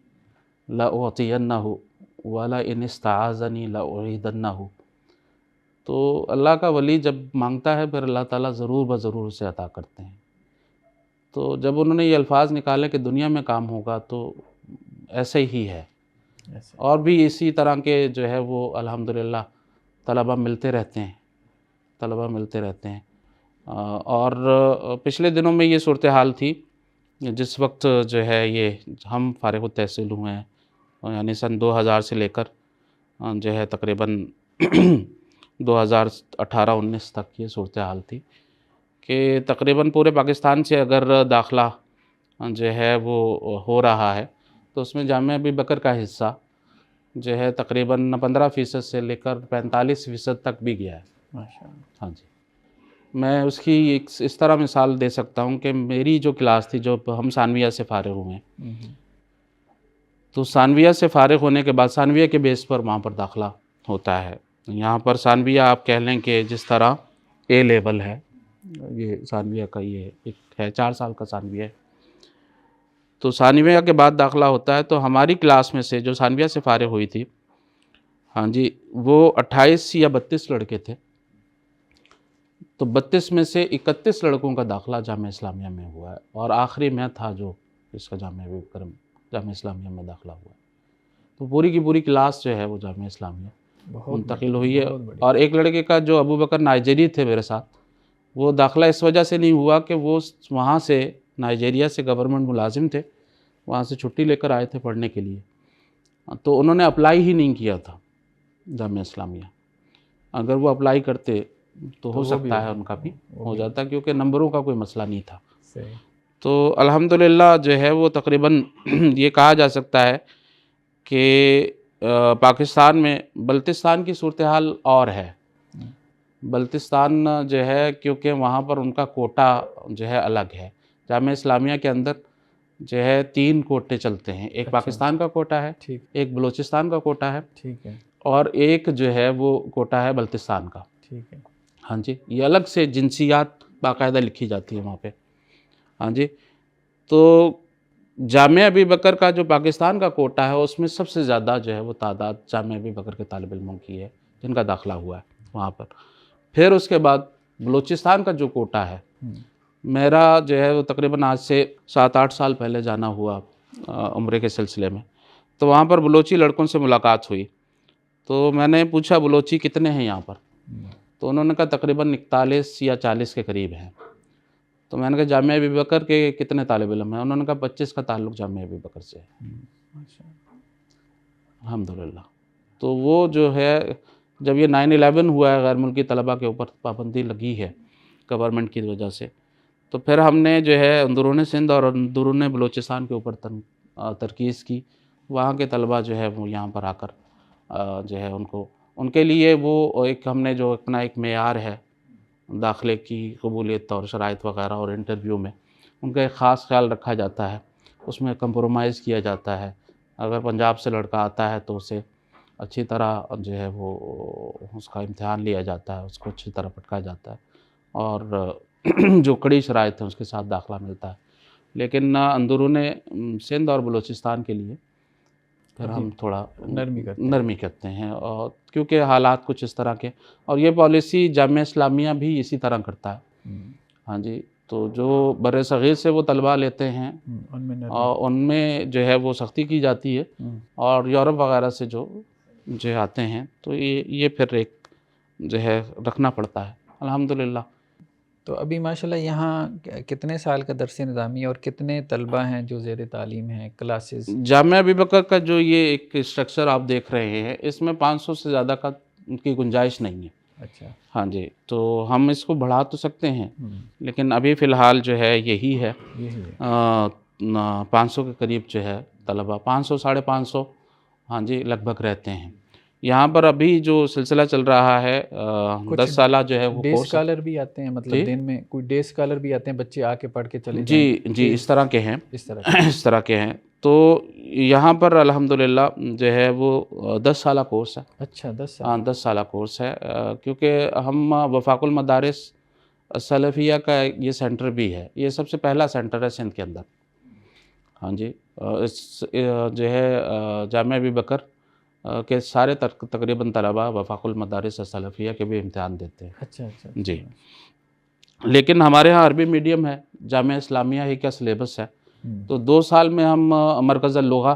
لَأُعْطِيَنَّهُ وَلَئِنِ اسْتَعَاذَنِي لَأُعِيذَنَّهُ. تو اللہ کا ولی جب مانگتا ہے پھر اللہ تعالیٰ ضرور بضرور اسے عطا کرتے ہیں. تو جب انہوں نے یہ الفاظ نکالے کہ دنیا میں کام ہوگا تو ایسے ہی ہے. اور بھی اسی طرح کے جو ہے وہ الحمدللہ طلباء ملتے رہتے ہیں. اور پچھلے دنوں میں یہ صورتحال تھی جس وقت جو ہے یہ ہم فارغ التحصیل ہوئے ہیں یعنی سن 2000 سے لے کر جو ہے تقریباً 2018-19 تک یہ صورتحال تھی کہ تقریباً پورے پاکستان سے اگر داخلہ جو ہے وہ ہو رہا ہے تو اس میں جامعہ ابی بکر کا حصہ جو ہے تقریباً 15% سے لے کر 45% تک بھی گیا ہے. ہاں جی. میں اس کی اس طرح مثال دے سکتا ہوں کہ میری جو کلاس تھی جو ہم ثانویہ سے فارغ ہوئے ہیں تو ثانویہ سے فارغ ہونے کے بعد ثانویہ کے بیس پر وہاں پر داخلہ ہوتا ہے. یہاں پر ثانویہ آپ کہہ لیں کہ جس طرح اے لیول ہے یہ ثانویہ کا یہ ایک ہے 4 سال کا ثانویہ ہے. تو ثانویہ کے بعد داخلہ ہوتا ہے تو ہماری کلاس میں سے جو ثانویہ سے فارغ ہوئی تھی ہاں جی وہ 28 یا 32 لڑکے تھے. تو 32 میں سے 31 لڑکوں کا داخلہ جامعہ اسلامیہ میں ہوا ہے اور آخری میں تھا جو اس کا جامعہ اسلامیہ میں داخلہ ہوا ہے. تو پوری کی پوری کلاس جو ہے وہ جامعہ اسلامیہ منتقل ہوئی ہے. اور ایک لڑکے کا جو ابو بکر نائجیری تھے میرے ساتھ وہ داخلہ اس وجہ سے نہیں ہوا کہ وہ وہاں سے نائجیریا سے گورنمنٹ ملازم تھے، وہاں سے چھٹی لے کر آئے تھے پڑھنے کے لیے. تو انہوں نے اپلائی ہی نہیں کیا تھا جامعہ اسلامیہ. اگر وہ اپلائی کرتے تو ہو سکتا ہے ان کا بھی ہو جاتا کیونکہ نمبروں کا کوئی مسئلہ نہیں تھا. تو الحمدللہ جو ہے وہ تقریباً یہ کہا جا سکتا ہے کہ پاکستان میں بلتستان کی صورتحال اور ہے. بلتستان جو ہے کیونکہ وہاں پر ان کا کوٹا جو ہے الگ ہے. جامعہ اسلامیہ کے اندر جو ہے 3 کوٹے چلتے ہیں، ایک پاکستان کا کوٹا ہے، ایک بلوچستان کا کوٹا ہے اور ایک جو ہے وہ کوٹا ہے بلتستان کا. ہاں جی یہ الگ سے جنسیات باقاعدہ لکھی جاتی ہے وہاں پہ. ہاں جی تو جامعہ ابی بکر کا جو پاکستان کا کوٹا ہے اس میں سب سے زیادہ جو ہے وہ تعداد جامعہ ابی بکر کے طالب علموں کی ہے جن کا داخلہ ہوا ہے وہاں پر. پھر اس کے بعد بلوچستان کا جو کوٹا ہے، میرا جو ہے وہ تقریباً آج سے 7-8 سال پہلے جانا ہوا عمرے کے سلسلے میں، تو وہاں پر بلوچی لڑکوں سے ملاقات ہوئی. تو میں نے پوچھا بلوچی کتنے ہیں یہاں پر، تو انہوں نے کہا تقریباً 41 یا 40 کے قریب ہیں. تو میں نے کہا جامعہ ابی بکر کے کتنے طالب علم ہیں؟ انہوں نے کہا 25 کا تعلق جامعہ ابی بکر سے ہے. الحمدللہ. تو وہ جو ہے جب یہ 9/11 ہوا ہے، غیر ملکی طلباء کے اوپر پابندی لگی ہے گورنمنٹ کی وجہ سے، تو پھر ہم نے جو ہے اندرون سندھ اور اندرون بلوچستان کے اوپر ترکیز کی. وہاں کے طلباء جو ہے وہ یہاں پر آ کر جو ہے ان کے لیے وہ ایک ہم نے جو اپنا ایک معیار ہے داخلے کی قبولیت اور شرائط وغیرہ اور انٹرویو میں ان کا ایک خاص خیال رکھا جاتا ہے. اس میں کمپرومائز کیا جاتا ہے. اگر پنجاب سے لڑکا آتا ہے تو اسے اچھی طرح جو ہے وہ اس کا امتحان لیا جاتا ہے، اس کو اچھی طرح پٹکا جاتا ہے اور جو کڑی شرائط ہیں اس کے ساتھ داخلہ ملتا ہے. لیکن اندرون سندھ اور بلوچستان کے لیے پھر ہم تھوڑا نرمی کرتے ہیں، اور کیونکہ حالات کچھ اس طرح کے، اور یہ پالیسی جامعہ اسلامیہ بھی اسی طرح کرتا ہے. ہاں جی. تو جو بر صغیر سے وہ طلباء لیتے ہیں اور ان میں جو ہے وہ سختی کی جاتی ہے، اور یورپ وغیرہ سے جو آتے ہیں تو یہ پھر ایک جو ہے رکھنا پڑتا ہے. الحمدللہ. تو ابھی ماشاءاللہ یہاں کتنے سال کا درس نظامی اور کتنے طلباء ہیں جو زیر تعلیم ہیں کلاسز؟ جامعہ ابی بکر کا جو یہ ایک اسٹرکچر آپ دیکھ رہے ہیں اس میں 500 سے زیادہ کا کی گنجائش نہیں ہے. اچھا. ہاں جی. تو ہم اس کو بڑھا تو سکتے ہیں لیکن ابھی فی الحال جو ہے یہی ہے. 500 کے قریب جو ہے طلباء، 500 550 ہاں جی لگ بھگ رہتے ہیں یہاں پر. ابھی جو سلسلہ چل رہا ہے 10 سالہ جو ہے وہ ڈے اسکالر بھی آتے ہیں، مطلب دن میں کوئی ڈے اسکالر بھی آتے ہیں، بچے آ کے پڑھ کے چلے جائیں؟ جی اس طرح کے ہیں، اس طرح کے ہیں. تو یہاں پر الحمدللہ جو ہے وہ 10 سالہ کورس ہے. اچھا 10 سال. ہاں 10 سالہ کورس ہے، کیونکہ ہم وفاق المدارس سلفیہ کا یہ سینٹر بھی ہے. یہ سب سے پہلا سینٹر ہے سندھ کے اندر. ہاں جی. جو ہے جامعہ ابی بکر کے سارے تقریباً طلباء وفاق المدارس سلفیہ کے بھی امتحان دیتے ہیں. اچھا. جی. لیکن ہمارے ہاں عربی میڈیم ہے، جامعہ اسلامیہ ہی کا سلیبس ہے. تو 2 سال میں ہم مرکز اللغہ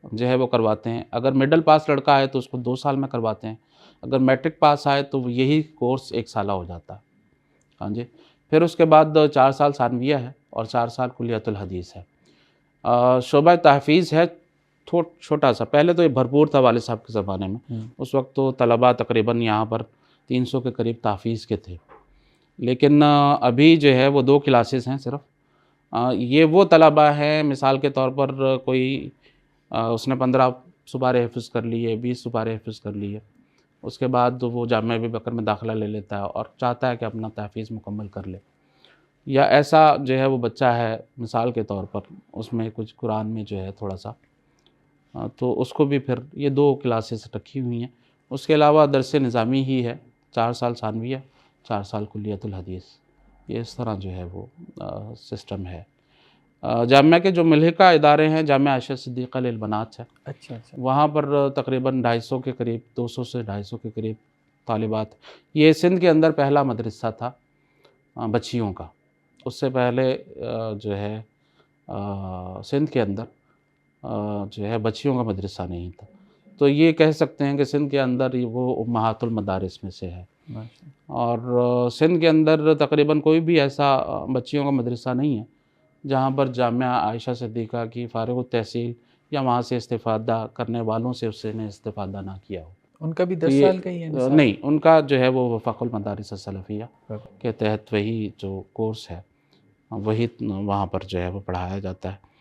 جو ہے وہ کرواتے ہیں. اگر مڈل پاس لڑکا ہے تو اس کو 2 سال میں کرواتے ہیں. اگر میٹرک پاس آئے تو یہی کورس 1 سالہ ہو جاتا ہے. ہاں جی. پھر اس کے بعد 4 سال ثانویہ ہے اور 4 سال کلیۃ الحدیث ہے. شعبہ تحفیظ ہے چھوٹا سا. پہلے تو یہ بھرپور تھا والد صاحب کے زمانے میں. اس وقت تو طلباء تقریباً یہاں پر 300 کے قریب تحفیظ کے تھے. لیکن ابھی جو ہے وہ 2 کلاسز ہیں صرف. یہ وہ طلباء ہیں مثال کے طور پر کوئی اس نے 15 سپارے حفظ کر لیے، 20 سپارے حفظ کر لیے، اس کے بعد وہ جامعہ ابی بکر میں داخلہ لے لیتا ہے اور چاہتا ہے کہ اپنا تحفیظ مکمل کر لے. یا ایسا جو ہے وہ بچہ ہے مثال کے طور پر اس میں کچھ قرآن میں جو ہے تھوڑا سا، تو اس کو بھی پھر یہ 2 کلاسز رکھی ہوئی ہیں. اس کے علاوہ درس نظامی ہی ہے، 4 سال ثانویہ، 4 سال کلیۃ الحدیث. یہ اس طرح جو ہے وہ سسٹم ہے. جامعہ کے جو ملحقہ ادارے ہیں جامعہ عائشہ صدیقہ للبنات ہے. اچھا. وہاں پر تقریباً 250 کے قریب، 200 سے 250 کے قریب طالبات. یہ سندھ کے اندر پہلا مدرسہ تھا بچیوں کا. اس سے پہلے جو ہے سندھ کے اندر جو ہے بچیوں کا مدرسہ نہیں تھا. تو یہ کہہ سکتے ہیں کہ سندھ کے اندر وہ امہات المدارس میں سے ہے. اور سندھ کے اندر تقریباً کوئی بھی ایسا بچیوں کا مدرسہ نہیں ہے جہاں پر جامعہ عائشہ صدیقہ کی فارغ التحصیل یا وہاں سے استفادہ کرنے والوں سے اس نے استفادہ نہ کیا ہو. ان کا بھی 10 سال کا ہی ہے؟ نہیں، ان کا جو ہے وہ وفاق المدارس سلفیہ کے تحت وہی جو کورس ہے وہی وہاں پر جو ہے وہ پڑھایا جاتا ہے.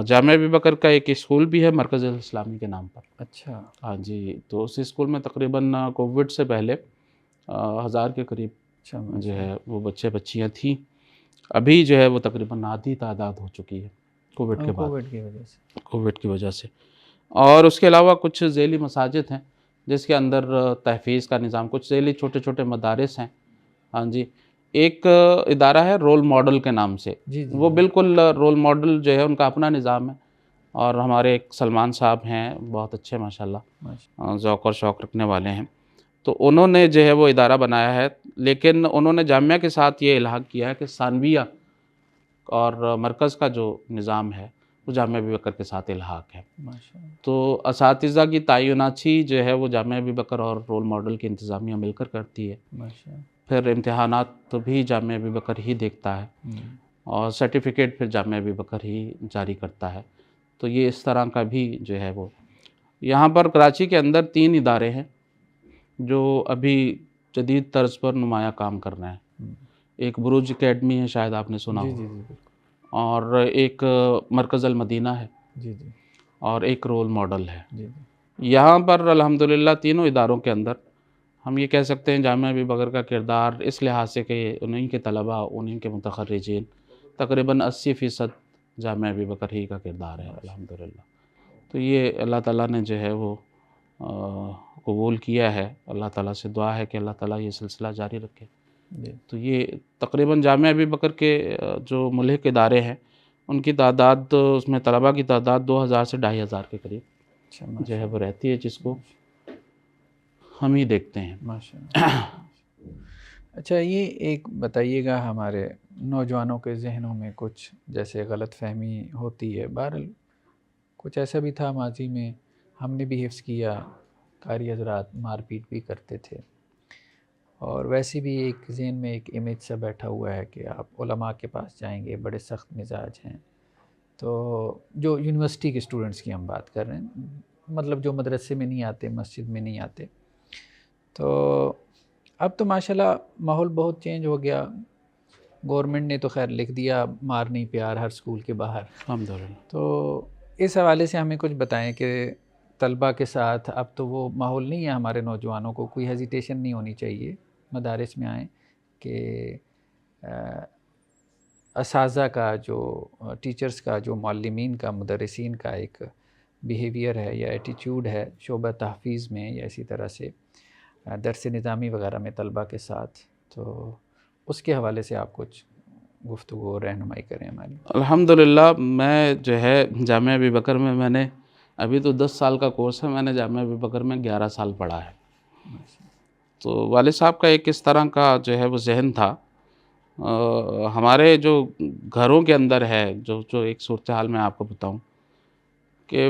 جامعہ ابی بکر کا ایک اسکول بھی ہے مرکز اسلامی کے نام پر. اچھا. ہاں جی. تو اس اسکول میں تقریباً کووڈ سے پہلے 1000 کے قریب جو ہے وہ بچیاں تھیں. ابھی جو ہے وہ تقریباً آدھی تعداد ہو چکی ہے کووڈ کے بعد، کووڈ کی وجہ سے. اور اس کے علاوہ کچھ ذیلی مساجد ہیں جس کے اندر تحفیظ کا نظام، کچھ ذیلی چھوٹے چھوٹے مدارس ہیں. ہاں جی. ایک ادارہ ہے رول ماڈل کے نام سے، جی جی وہ بالکل رول ماڈل جو ہے ان کا اپنا نظام ہے، اور ہمارے ایک سلمان صاحب ہیں بہت اچھے ماشاءاللہ، ذوق اور شوق رکھنے والے ہیں، تو انہوں نے جو ہے وہ ادارہ بنایا ہے، لیکن انہوں نے جامعہ کے ساتھ یہ الحاق کیا ہے کہ ثانویہ اور مرکز کا جو نظام ہے وہ جامعہ ابی بکر کے ساتھ الحاق ہے۔ ماشاءاللہ۔ تو اساتذہ کی تعیناتی جو ہے وہ جامعہ ابی بکر اور رول ماڈل کی انتظامیہ مل کر کرتی ہے، ماشاءاللہ۔ پھر امتحانات بھی جامعہ ابی بکر ہی دیکھتا ہے، اور سرٹیفکیٹ پھر جامعہ ابی بکر ہی جاری کرتا ہے۔ تو یہ اس طرح کا بھی جو ہے وہ یہاں پر کراچی کے اندر 3 ادارے ہیں جو ابھی جدید طرز پر نمایاں کام کر رہے ہیں۔ ایک بروج اکیڈمی ہے، شاید آپ نے سنا جی ہو، جی جی بالکل۔ اور ایک مرکز المدینہ ہے، جی جی اور ایک رول ماڈل ہے۔ جی جی یہاں پر الحمدللہ تینوں اداروں کے اندر ہم یہ کہہ سکتے ہیں جامعہ ابی بکر کا کردار اس لحاظ سے کہ انہیں کے طلباء، انہیں کے متخرجین، تقریباً 80% جامعہ ابی بکر ہی کا کردار ہے الحمدللہ۔ تو یہ اللہ تعالیٰ نے جو ہے وہ قبول کیا ہے، اللہ تعالیٰ سے دعا ہے کہ اللہ تعالیٰ یہ سلسلہ جاری رکھے۔ جی۔ تو یہ تقریباً جامعہ ابی بکر کے جو ملحق ادارے ہیں ان کی تعداد، اس میں طلباء کی تعداد 2000 سے 2500 کے قریب اچھا جو ہے ماشاءاللہ۔ وہ رہتی ہے، جس کو ہم ہی دیکھتے ہیں۔ ماشاءاللہ۔ اچھا یہ ایک بتائیے گا، ہمارے نوجوانوں کے ذہنوں میں کچھ جیسے غلط فہمی ہوتی ہے، بہرحال کچھ ایسا بھی تھا ماضی میں، ہم نے بھی حفظ کیا، قاری حضرات مار پیٹ بھی کرتے تھے، اور ویسے بھی ایک ذہن میں ایک امیج سا بیٹھا ہوا ہے کہ آپ علماء کے پاس جائیں گے بڑے سخت مزاج ہیں۔ تو جو یونیورسٹی کے اسٹوڈنٹس کی ہم بات کر رہے ہیں، مطلب جو مدرسے میں نہیں آتے، مسجد میں نہیں آتے، تو اب تو ماشاءاللہ ماحول بہت چینج ہو گیا۔ گورنمنٹ نے تو خیر لکھ دیا مار نہیں پیار ہر اسکول کے باہر۔ الحمدللہ۔ تو اس حوالے سے ہمیں کچھ بتائیں کہ طلباء کے ساتھ اب تو وہ ماحول نہیں ہے، ہمارے نوجوانوں کو کوئی ہیزیٹیشن نہیں ہونی چاہیے مدارس میں آئیں کہ اساتذہ کا، جو ٹیچرز کا، جو معلمین کا، مدرسین کا ایک بیہیویئر ہے یا ایٹیچیوڈ ہے شعبہ تحفیظ میں یا اسی طرح سے درس نظامی وغیرہ میں طلباء کے ساتھ، تو اس کے حوالے سے آپ کچھ گفتگو اور رہنمائی کریں ہماری۔ الحمدللہ میں جو ہے جامعہ ابی بکر میں نے ابھی تو 10 سال کا کورس ہے، میں نے جامعہ ابی بکر میں 11 سال پڑھا ہے۔ تو والد صاحب کا ایک اس طرح کا جو ہے وہ ذہن تھا، ہمارے جو گھروں کے اندر ہے، جو ایک صورتحال میں آپ کو بتاؤں کہ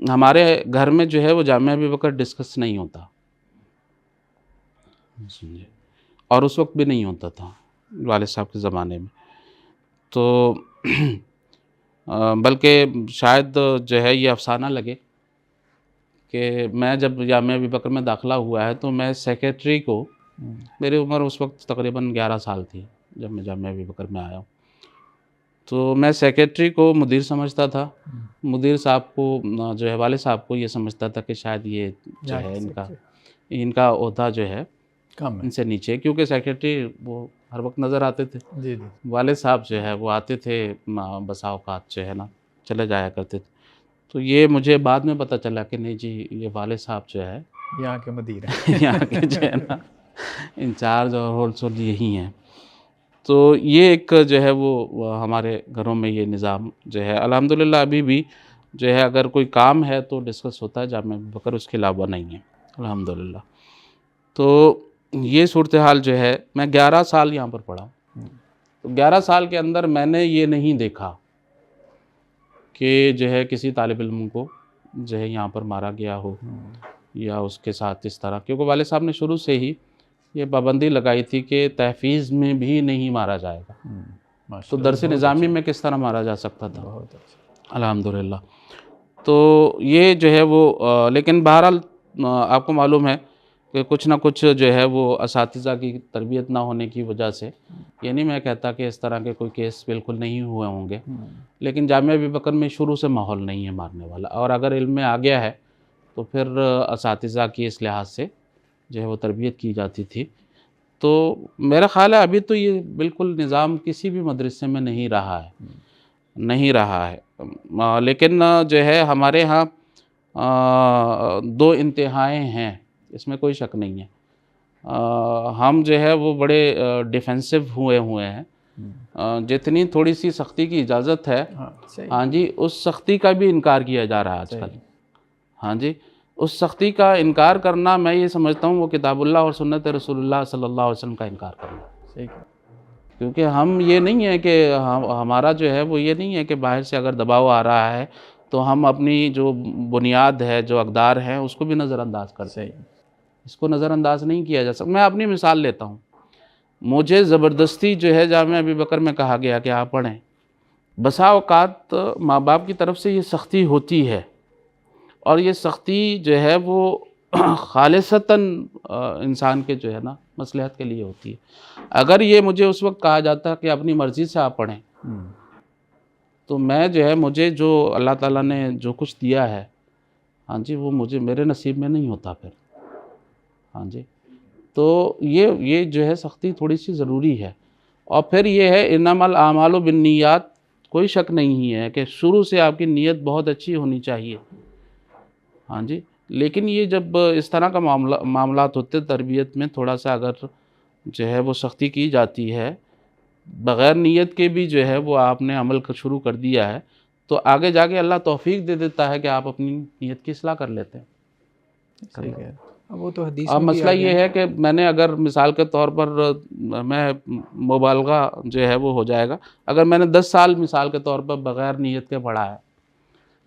ہمارے گھر میں جو ہے وہ جامعہ ابی بکر ڈسکس نہیں ہوتا، اور اس وقت بھی نہیں ہوتا تھا والد صاحب کے زمانے میں۔ تو بلکہ شاید جو ہے یہ افسانہ لگے کہ میں جب جامعہ ابی بکر میں داخلہ ہوا ہے تو میں سیکریٹری کو، میری عمر اس وقت تقریباً 11 سال تھی جب میں جامعہ ابی بکر میں آیا ہوں، تو میں سیکریٹری کو مدیر سمجھتا تھا، مدیر صاحب کو جو ہے والد صاحب کو یہ سمجھتا تھا کہ شاید یہ جو ہے ان کا عہدہ جو ہے کم ان سے نیچے، کیونکہ سیکریٹری وہ ہر وقت نظر آتے تھے، جی جی والد صاحب جو ہے وہ آتے تھے بسا اوقات جو ہے نا چلے جایا کرتے تھے۔ تو یہ مجھے بعد میں پتہ چلا کہ نہیں جی یہ والد صاحب جو ہے یہاں کے مدیر ہیں، یہاں کے جو ہے نا انچارج اور ہولسول یہی ہیں۔ تو یہ ایک جو ہے وہ ہمارے گھروں میں یہ نظام جو ہے الحمدللہ ابھی بھی جو ہے اگر کوئی کام ہے تو ڈسکس ہوتا ہے جامعہ ابی بکر، اس کے علاوہ نہیں ہے الحمدللہ۔ تو یہ صورتحال جو ہے، میں 11 سال یہاں پر پڑھا، تو 11 سال کے اندر میں نے یہ نہیں دیکھا کہ جو ہے کسی طالب علم کو جو ہے یہاں پر مارا گیا ہو یا اس کے ساتھ اس طرح، کیونکہ والد صاحب نے شروع سے ہی یہ پابندی لگائی تھی کہ تحفیظ میں بھی نہیں مارا جائے گا، تو درس نظامی میں کس طرح مارا جا سکتا تھا الحمدللہ۔ تو یہ جو ہے وہ لیکن بہرحال آپ کو معلوم ہے کہ کچھ نہ کچھ جو ہے وہ اساتذہ کی تربیت نہ ہونے کی وجہ سے، یہ نہیں میں کہتا کہ اس طرح کے کوئی کیس بالکل نہیں ہوئے ہوں گے، لیکن جامعہ ابی بکر میں شروع سے ماحول نہیں ہے مارنے والا، اور اگر علم میں آ گیا ہے تو پھر اساتذہ کی اس لحاظ سے جو ہے وہ تربیت کی جاتی تھی۔ تو میرا خیال ہے ابھی تو یہ بالکل نظام کسی بھی مدرسے میں نہیں رہا ہے، لیکن جو ہے ہمارے ہاں 2 انتہائیں ہیں، اس میں کوئی شک نہیں ہے۔ ہم جو ہے وہ بڑے ڈیفینسو ہوئے ہیں. جتنی تھوڑی سی سختی کی اجازت ہے ہاں جی اس سختی کا بھی انکار کیا جا رہا ہے آج کل. ہاں جی اس سختی کا انکار کرنا میں یہ سمجھتا ہوں وہ کتاب اللہ اور سنت رسول اللہ صلی اللہ علیہ وسلم کا انکار کرنا. کیونکہ ہم یہ نہیں ہے کہ ہمارا جو ہے وہ یہ نہیں ہے کہ باہر سے اگر دباؤ آ رہا ہے تو ہم اپنی جو بنیاد ہے جو اقدار ہیں اس کو بھی نظر انداز کرتے ہیں. اس کو نظر انداز نہیں کیا جا سکتا. میں اپنی مثال لیتا ہوں. مجھے زبردستی جو ہے جامعہ ابی بکر میں کہا گیا کہ آپ پڑھیں. بسا اوقات ماں باپ کی طرف سے یہ سختی ہوتی ہے اور یہ سختی جو ہے وہ خالصتاً انسان کے جو ہے نا مصلحت کے لیے ہوتی ہے. اگر یہ مجھے اس وقت کہا جاتا کہ اپنی مرضی سے آپ پڑھیں تو میں جو ہے مجھے جو اللہ تعالیٰ نے جو کچھ دیا ہے ہاں جی وہ مجھے میرے نصیب میں نہیں ہوتا پھر. ہاں جی تو یہ جو ہے سختی تھوڑی سی ضروری ہے. اور پھر یہ ہے انما الاعمال بالنیات. کوئی شک نہیں ہے کہ شروع سے آپ کی نیت بہت اچھی ہونی چاہیے. ہاں جی لیکن یہ جب اس طرح کا معاملات ہوتے تربیت میں تھوڑا سا اگر جو ہے وہ سختی کی جاتی ہے بغیر نیت کے بھی جو ہے وہ آپ نے عمل شروع کر دیا ہے تو آگے جا کے اللہ توفیق دے دیتا ہے کہ آپ اپنی نیت کی اصلاح کر لیتے ہیں. وہ تو حدیث اب میں بھی مسئلہ یہ ہے کہ میں نے اگر مثال کے طور پر میں مبالغہ جو ہے وہ ہو جائے گا اگر میں نے 10 سال مثال کے طور پر بغیر نیت کے پڑھا ہے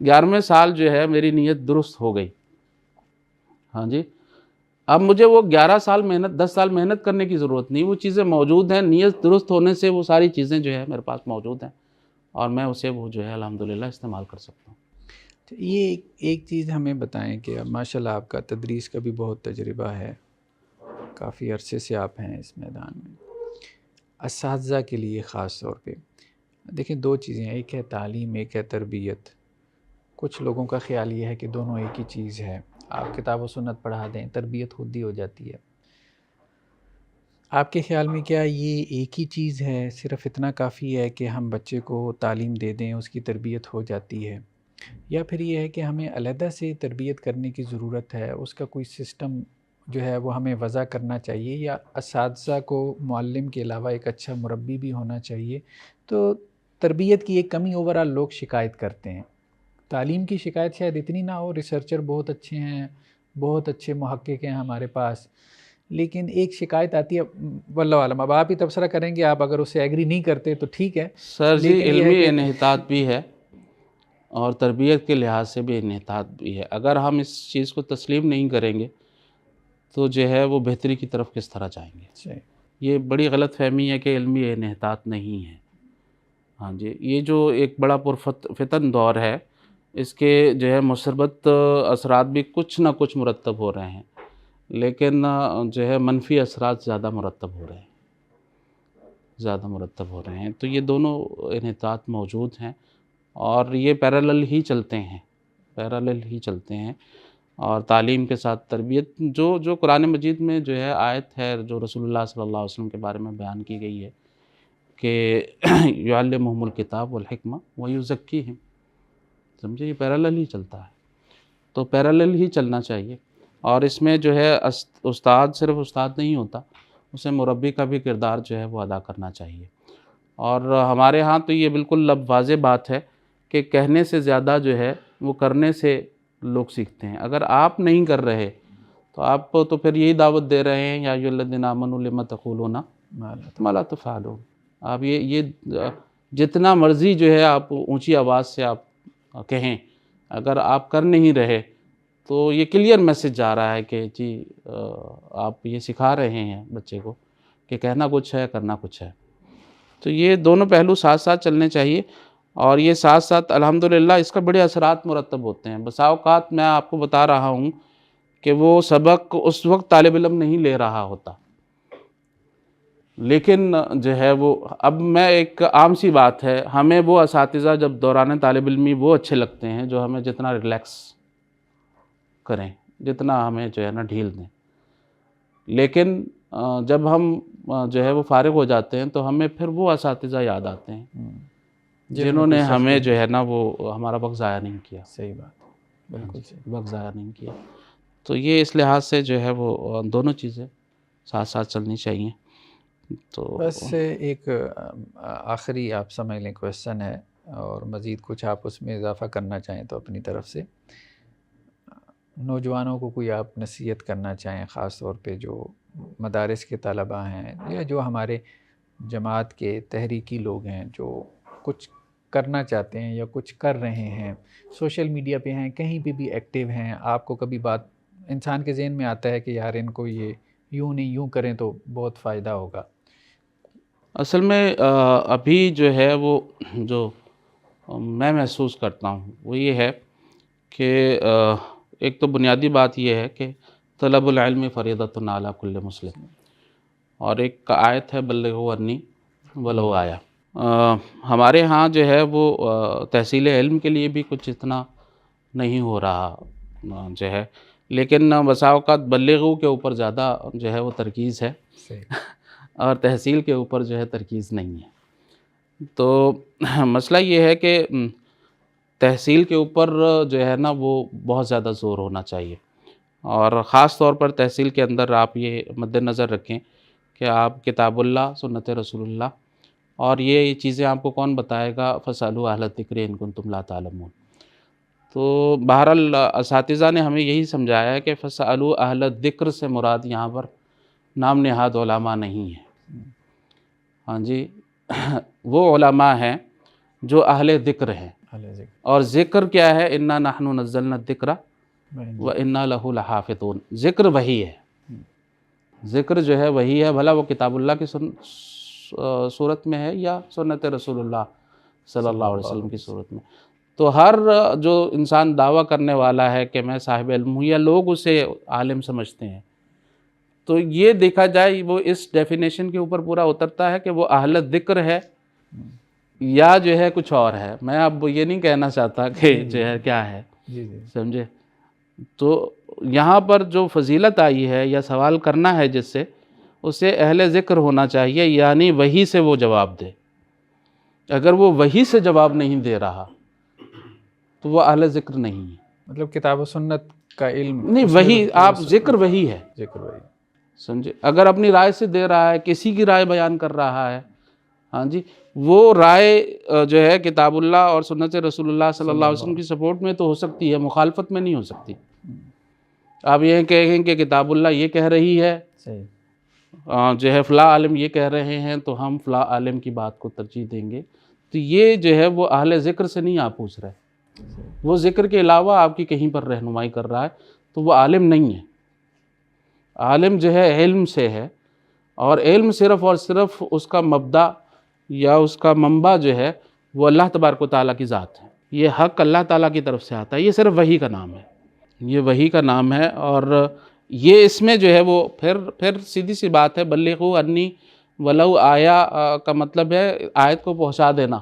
11ویں سال جو ہے میری نیت درست ہو گئی. ہاں جی اب مجھے وہ 11 سال محنت 10 سال محنت کرنے کی ضرورت نہیں. وہ چیزیں موجود ہیں. نیت درست ہونے سے وہ ساری چیزیں جو ہے میرے پاس موجود ہیں اور میں اسے وہ جو ہے الحمدللہ استعمال کر سکتا ہوں. یہ ایک چیز ہمیں بتائیں کہ ماشاءاللہ آپ کا تدریس کا بھی بہت تجربہ ہے. کافی عرصے سے آپ ہیں اس میدان میں. اساتذہ کے لیے خاص طور پہ دیکھیں 2 چیزیں ہیں. ایک ہے تعلیم ایک ہے تربیت. کچھ لوگوں کا خیال یہ ہے کہ دونوں ایک ہی چیز ہے. آپ کتاب و سنت پڑھا دیں تربیت خود ہی ہو جاتی ہے. آپ کے خیال میں کیا یہ ایک ہی چیز ہے صرف اتنا کافی ہے کہ ہم بچے کو تعلیم دے دیں اس کی تربیت ہو جاتی ہے یا پھر یہ ہے کہ ہمیں علیحدہ سے تربیت کرنے کی ضرورت ہے اس کا کوئی سسٹم جو ہے وہ ہمیں وضع کرنا چاہیے یا اساتذہ کو معلم کے علاوہ ایک اچھا مربی بھی ہونا چاہیے؟ تو تربیت کی ایک کمی اوورآل لوگ شکایت کرتے ہیں. تعلیم کی شکایت شاید اتنی نہ ہو. ریسرچر بہت اچھے ہیں بہت اچھے محقق ہیں ہمارے پاس لیکن ایک شکایت آتی ہے واللہ عالم. اب آپ ہی تبصرہ کریں گے. آپ اگر اس سے ایگری نہیں کرتے تو ٹھیک ہے. سر جی علمی انحطاط بھی ہے اور تربیت کے لحاظ سے بھی انحطاط بھی ہے. اگر ہم اس چیز کو تسلیم نہیں کریں گے تو جو ہے وہ بہتری کی طرف کس طرح جائیں گے. یہ بڑی غلط فہمی ہے کہ علمی انحطاط نہیں ہے. ہاں جی یہ جو ایک بڑا پرفتن دور ہے اس کے جو ہے مثبت اثرات بھی کچھ نہ کچھ مرتب ہو رہے ہیں لیکن جو ہے منفی اثرات زیادہ مرتب ہو رہے ہیں. تو یہ دونوں انحطاط موجود ہیں اور یہ پیرالل ہی چلتے ہیں اور تعلیم کے ساتھ تربیت جو قرآن مجید میں جو ہے آیت ہے جو رسول اللہ صلی اللہ علیہ وسلم کے بارے میں بیان کی گئی ہے کہ یعلمہم الکتاب والحکمہ ویزکیہم. سمجھے یہ پیرالل ہی چلتا ہے تو پیرالل ہی چلنا چاہیے. اور اس میں جو ہے استاد صرف استاد نہیں ہوتا اسے مربی کا بھی کردار جو ہے وہ ادا کرنا چاہیے. اور ہمارے ہاں تو یہ بالکل واضح بات ہے کہ کہنے سے زیادہ جو ہے وہ کرنے سے لوگ سیکھتے ہیں. اگر آپ نہیں کر رہے تو آپ تو پھر یہی دعوت دے رہے ہیں یا ایھا الذین آمنوا لم تقولون ما لا تفعلون. آپ یہ جتنا مرضی جو ہے آپ اونچی آواز سے آپ کہیں اگر آپ کر نہیں رہے تو یہ کلیئر میسج جا رہا ہے کہ جی آپ یہ سکھا رہے ہیں بچے کو کہ کہنا کچھ ہے کرنا کچھ ہے. تو یہ دونوں پہلو ساتھ ساتھ چلنے چاہیے اور یہ ساتھ ساتھ الحمدللہ اس کا بڑے اثرات مرتب ہوتے ہیں. بسا اوقات میں آپ کو بتا رہا ہوں کہ وہ سبق اس وقت طالب علم نہیں لے رہا ہوتا لیکن جو ہے وہ اب میں ایک عام سی بات ہے ہمیں وہ اساتذہ جب دوران طالب علمی وہ اچھے لگتے ہیں جو ہمیں جتنا ریلیکس کریں جتنا ہمیں جو ہے نا ڈھیل دیں. لیکن جب ہم جو ہے وہ فارغ ہو جاتے ہیں تو ہمیں پھر وہ اساتذہ یاد آتے ہیں جنہوں نے ہمیں جو ہے نا وہ ہمارا وقت ضائع نہیں کیا. صحیح بات بالکل صحیح. وقت ضائع نہیں کیا. تو یہ اس لحاظ سے جو ہے وہ دونوں چیزیں ساتھ ساتھ چلنی چاہیے. تو بس ایک آخری آپ سمجھ لیں کویشچن ہے، اور مزید کچھ آپ اس میں اضافہ کرنا چاہیں تو اپنی طرف سے نوجوانوں کو کوئی آپ نصیحت کرنا چاہیں، خاص طور پہ جو مدارس کے طلباء ہیں یا جو ہمارے جماعت کے تحریکی لوگ ہیں جو کچھ کرنا چاہتے ہیں یا کچھ کر رہے ہیں، سوشل میڈیا پہ ہیں، کہیں پہ بھی ایکٹیو ہیں، آپ کو کبھی بات انسان کے ذہن میں آتا ہے کہ یار ان کو یہ یوں نہیں یوں کریں تو بہت فائدہ ہوگا؟ اصل میں ابھی جو ہے وہ جو میں محسوس کرتا ہوں وہ یہ ہے کہ ایک تو بنیادی بات یہ ہے کہ طلب العلم فریضۃ علی کل مسلم، اور ایک آیت ہے بلغوا عنی ولو آیا. ہمارے ہاں جو ہے وہ تحصیل علم کے لیے بھی کچھ اتنا نہیں ہو رہا جو ہے، لیکن بسا اوقات بلغو کے اوپر زیادہ جو ہے وہ ترکیز ہے اور تحصیل کے اوپر جو ہے ترکیز نہیں ہے. تو مسئلہ یہ ہے کہ تحصیل کے اوپر جو ہے نا وہ بہت زیادہ زور ہونا چاہیے، اور خاص طور پر تحصیل کے اندر آپ یہ مد نظر رکھیں کہ آپ کتاب اللہ، سنت رسول اللہ، اور یہ چیزیں آپ کو کون بتائے گا؟ فاسألوا اہل الذکر ان کنتم لا تعلمون. تو بہرحال اساتذہ نے ہمیں یہی سمجھایا ہے کہ فاسألوا اہل الذکر سے مراد یہاں پر نام نہاد علماء نہیں ہے. ہاں جی، وہ علماء ہیں جو اہل ذکر ہیں، اور ذکر کیا ہے؟ انا نحن نزلنا الذکر وانا لہ لحافظون. ذکر وہی ہے، ذکر جو ہے وہی ہے، بھلا وہ کتاب اللہ کی صورت میں ہے یا سنت رسول اللہ صلی اللہ علیہ وسلم کی صورت میں. تو ہر جو انسان دعویٰ کرنے والا ہے کہ میں صاحب علم ہوں، یا لوگ اسے عالم سمجھتے ہیں، تو یہ دیکھا جائے وہ اس ڈیفینیشن کے اوپر پورا اترتا ہے کہ وہ اہل ذکر ہے یا جو ہے کچھ اور ہے. میں اب یہ نہیں کہنا چاہتا کہ جو ہے کیا ہے، سمجھے. تو یہاں پر جو فضیلت آئی ہے یا سوال کرنا ہے جس سے، اسے اہل ذکر ہونا چاہیے، یعنی وہی سے وہ جواب دے. اگر وہ وہی سے جواب نہیں دے رہا تو وہ اہل ذکر نہیں ہے. مطلب کتاب و سنت کا علم نہیں، وہی آپ ذکر وہی ہے، ذکر وہی سمجھے. اگر اپنی رائے سے دے رہا ہے، کسی کی رائے بیان کر رہا ہے، ہاں جی، وہ رائے جو ہے کتاب اللہ اور سنت رسول اللہ صلی اللہ علیہ وسلم کی سپورٹ میں تو ہو سکتی ہے، مخالفت میں نہیں ہو سکتی. آپ یہ کہیں کہ کتاب اللہ یہ کہہ رہی ہے، جو ہے فلاں عالم یہ کہہ رہے ہیں، تو ہم فلاں عالم کی بات کو ترجیح دیں گے. تو یہ جو ہے وہ اہل ذکر سے نہیں آپ پوچھ رہے. وہ ذکر کے علاوہ آپ کی کہیں پر رہنمائی کر رہا ہے تو وہ عالم نہیں ہے. عالم جو ہے علم سے ہے، اور علم صرف اور صرف اس کا مبدا یا اس کا منبع جو ہے وہ اللہ تبارک و تعالیٰ کی ذات ہے. یہ حق اللہ تعالیٰ کی طرف سے آتا ہے. یہ صرف وحی کا نام ہے، یہ وحی کا نام ہے. اور یہ اس میں جو ہے وہ پھر سیدھی سی بات ہے، بلغوا انی ولو آیا کا مطلب ہے آیت کو پہنچا دینا،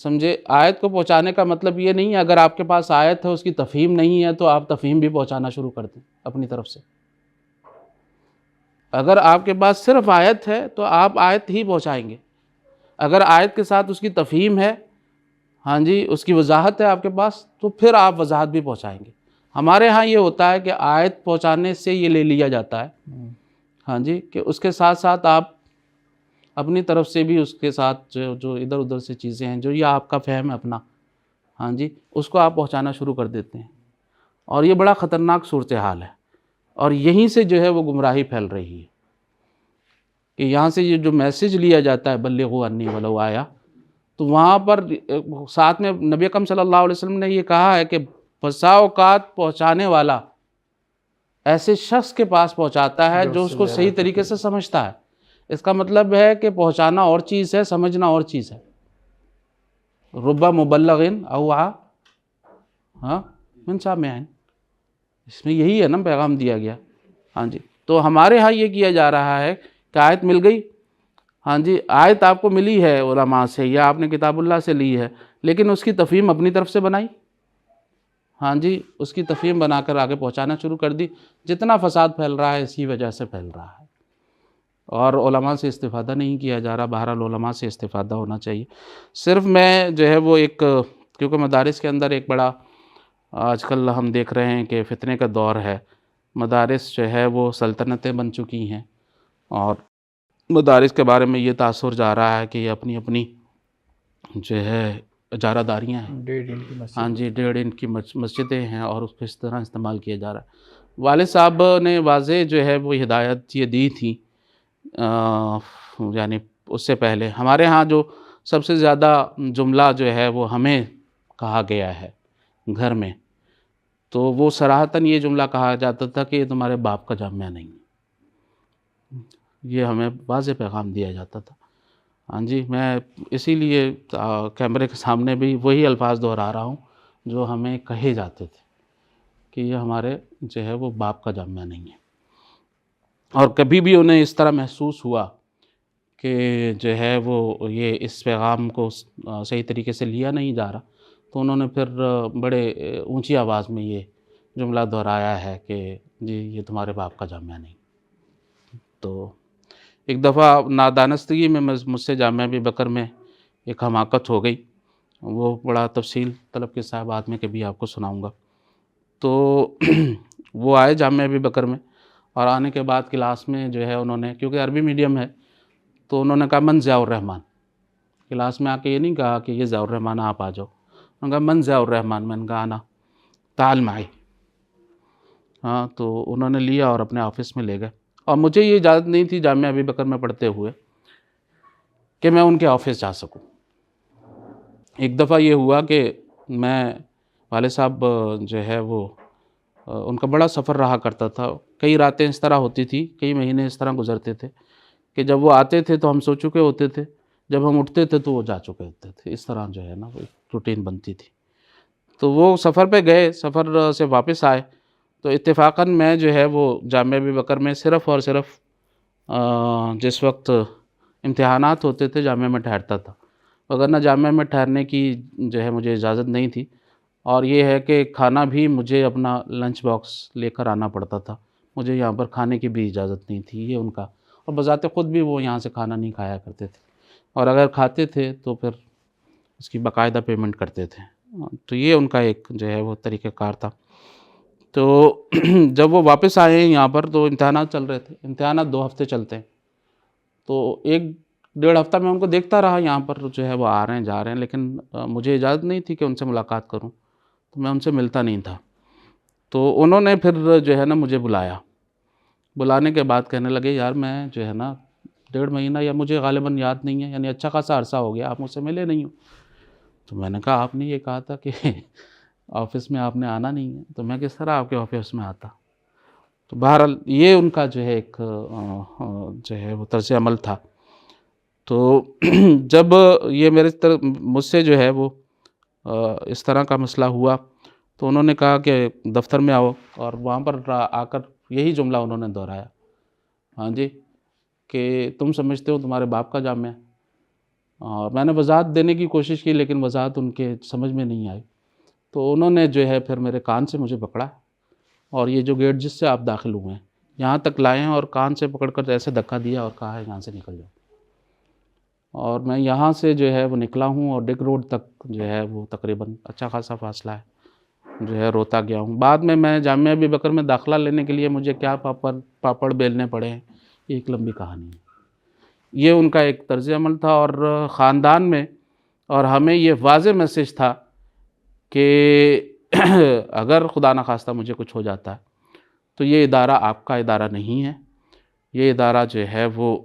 سمجھے. آیت کو پہنچانے کا مطلب یہ نہیں ہے اگر آپ کے پاس آیت ہے اس کی تفہیم نہیں ہے تو آپ تفہیم بھی پہنچانا شروع کر دیں اپنی طرف سے. اگر آپ کے پاس صرف آیت ہے تو آپ آیت ہی پہنچائیں گے. اگر آیت کے ساتھ اس کی تفہیم ہے، ہاں جی، اس کی وضاحت ہے آپ کے پاس، تو پھر آپ وضاحت بھی پہنچائیں گے. ہمارے ہاں یہ ہوتا ہے کہ آیت پہنچانے سے یہ لے لیا جاتا ہے، ہاں جی، کہ اس کے ساتھ ساتھ آپ اپنی طرف سے بھی اس کے ساتھ جو ادھر ادھر سے چیزیں ہیں جو یہ آپ کا فہم ہے اپنا، ہاں جی، اس کو آپ پہنچانا شروع کر دیتے ہیں. اور یہ بڑا خطرناک صورتحال ہے، اور یہیں سے جو ہے وہ گمراہی پھیل رہی ہے کہ یہاں سے یہ جو میسج لیا جاتا ہے بلغوا انی ولو آیا، تو وہاں پر ساتھ میں نبی اکرم صلی اللہ علیہ وسلم نے یہ کہا ہے کہ بسا اوقات پہنچانے والا ایسے شخص کے پاس پہنچاتا ہے جو اس کو صحیح طریقے سے سمجھتا ہے. اس کا مطلب ہے کہ پہنچانا اور چیز ہے، سمجھنا اور چیز ہے. رب مبلغ اوعى من سامع، اس میں یہی ہے نا پیغام دیا گیا. ہاں جی، تو ہمارے ہاں یہ کیا جا رہا ہے کہ آیت مل گئی، ہاں جی، آیت آپ کو ملی ہے علماء سے یا آپ نے کتاب اللہ سے لی ہے، لیکن اس کی تفہیم اپنی طرف سے بنائی، ہاں جی، اس کی تفہیم بنا کر آگے پہنچانا شروع کر دی. جتنا فساد پھیل رہا ہے اسی وجہ سے پھیل رہا ہے، اور علماء سے استفادہ نہیں کیا جا رہا. بہرحال علماء سے استفادہ ہونا چاہیے. صرف میں جو ہے وہ ایک، کیونکہ مدارس کے اندر ایک بڑا آج کل ہم دیکھ رہے ہیں کہ فتنے کا دور ہے. مدارس جو ہے وہ سلطنتیں بن چکی ہیں، اور مدارس کے بارے میں یہ تاثر جا رہا ہے کہ یہ اپنی اپنی جو ہے اجارہ داریاں ہیں. 1.5 انچ کی مسجد. ہاں جی، 1.5 انچ کی مسجدیں ہیں اور اس کو اس طرح استعمال کیا جا رہا ہے. والد صاحب نے واضح جو ہے وہ ہدایت یہ دی تھی، یعنی اس سے پہلے ہمارے ہاں جو سب سے زیادہ جملہ جو ہے وہ ہمیں کہا گیا ہے گھر میں، تو وہ صراحتاً یہ جملہ کہا جاتا تھا کہ یہ تمہارے باپ کا جامعہ نہیں ہے. یہ ہمیں واضح پیغام دیا جاتا تھا. ہاں جی، میں اسی لیے کیمرے کے سامنے بھی وہی الفاظ دہرا رہا ہوں جو ہمیں کہے جاتے تھے کہ یہ ہمارے جو ہے وہ باپ کا جامعہ نہیں ہے. اور کبھی بھی انہیں اس طرح محسوس ہوا کہ جو ہے وہ یہ اس پیغام کو صحیح طریقے سے لیا نہیں جا رہا، تو انہوں نے پھر بڑے اونچی آواز میں یہ جملہ دہرایا ہے کہ جی یہ تمہارے باپ کا جامعہ نہیں. تو ایک دفعہ نادانستگی میں مجھ سے جامعہ ابی بکر میں ایک حماقت ہو گئی، وہ بڑا تفصیل طلب کے صاحب بعد میں کبھی آپ کو سناؤں گا. تو وہ آئے جامعہ ابی بکر میں، اور آنے کے بعد کلاس میں جو ہے انہوں نے، کیونکہ عربی میڈیم ہے، تو انہوں نے کہا من ضیاء الرحمن. کلاس میں آ کے یہ نہیں کہا کہ یہ ضیاء الرحمن آپ آ جاؤ، انہوں نے کہا من ضیاء الرحمن. میں نے کہا آنا تعال معی. ہاں، تو انہوں نے لیا اور اپنے آفس میں لے گئے، اور مجھے یہ اجازت نہیں تھی جامعہ ابی بکر میں پڑھتے ہوئے کہ میں ان کے آفس جا سکوں. ایک دفعہ یہ ہوا کہ میں، والد صاحب جو ہے وہ ان کا بڑا سفر رہا کرتا تھا، کئی راتیں اس طرح ہوتی تھی، کئی مہینے اس طرح گزرتے تھے کہ جب وہ آتے تھے تو ہم سو چکے ہوتے تھے، جب ہم اٹھتے تھے تو وہ جا چکے ہوتے تھے. اس طرح جو ہے نا وہ روٹین بنتی تھی. تو وہ سفر پہ گئے، سفر سے واپس آئے، تو اتفاقاً میں جو ہے وہ جامعہ ابی بکر میں صرف اور صرف جس وقت امتحانات ہوتے تھے جامعہ میں ٹھہرتا تھا، وگرنہ جامعہ میں ٹھہرنے کی جو ہے مجھے اجازت نہیں تھی. اور یہ ہے کہ کھانا بھی مجھے اپنا لنچ باکس لے کر آنا پڑتا تھا، مجھے یہاں پر کھانے کی بھی اجازت نہیں تھی. یہ ان کا، اور بذات خود بھی وہ یہاں سے کھانا نہیں کھایا کرتے تھے، اور اگر کھاتے تھے تو پھر اس کی باقاعدہ پیمنٹ کرتے تھے. تو یہ ان کا ایک جو ہے وہ طریقہ کار تھا. تو جب وہ واپس آئے یہاں پر تو امتحانات چل رہے تھے. امتحانات 2 ہفتے چلتے ہیں، تو 1-1.5 ہفتہ میں ان کو دیکھتا رہا یہاں پر جو ہے وہ آ رہے ہیں جا رہے ہیں، لیکن مجھے اجازت نہیں تھی کہ ان سے ملاقات کروں، تو میں ان سے ملتا نہیں تھا. تو انہوں نے پھر جو ہے نا مجھے بلانے کے بعد کہنے لگے یار میں جو ہے نا 1.5 مہینہ، یا مجھے غالباً یاد نہیں ہے، یعنی اچھا خاصا عرصہ ہو گیا آپ مجھ سے ملے نہیں ہوں. تو میں نے کہا آپ نے یہ کہا تھا کہ آفس میں آپ نے آنا نہیں ہے، تو میں کس طرح آپ کے آفس میں آتا. تو بہرحال یہ ان کا جو ہے ایک جو ہے وہ طرز عمل تھا. تو جب یہ مجھ سے جو ہے وہ اس طرح کا مسئلہ ہوا، تو انہوں نے کہا کہ دفتر میں آؤ، اور وہاں پر آ کر یہی جملہ انہوں نے دہرایا، ہاں جی، کہ تم سمجھتے ہو تمہارے باپ کا جامعہ. اور میں نے وضاحت دینے کی کوشش کی، لیکن وضاحت ان کے سمجھ میں نہیں آئی. تو انہوں نے جو ہے پھر میرے کان سے مجھے پکڑا، اور یہ جو گیٹ جس سے آپ داخل ہوئے ہیں یہاں تک لائے ہیں، اور کان سے پکڑ کر ایسے دھکا دیا اور کہا ہے یہاں سے نکل جاؤ. اور میں یہاں سے جو ہے وہ نکلا ہوں، اور ڈگ روڈ تک جو ہے وہ تقریباً اچھا خاصا فاصلہ ہے، جو ہے روتا گیا ہوں. بعد میں جامعہ ابی بکر میں داخلہ لینے کے لیے مجھے کیا پاپڑ بیلنے پڑے ہیں، یہ ایک لمبی کہانی ہے. یہ ان کا ایک طرز عمل تھا، اور خاندان میں، اور ہمیں یہ واضح میسیج تھا کہ اگر خدا نخواستہ مجھے کچھ ہو جاتا ہے تو یہ ادارہ آپ کا ادارہ نہیں ہے، یہ ادارہ جو ہے وہ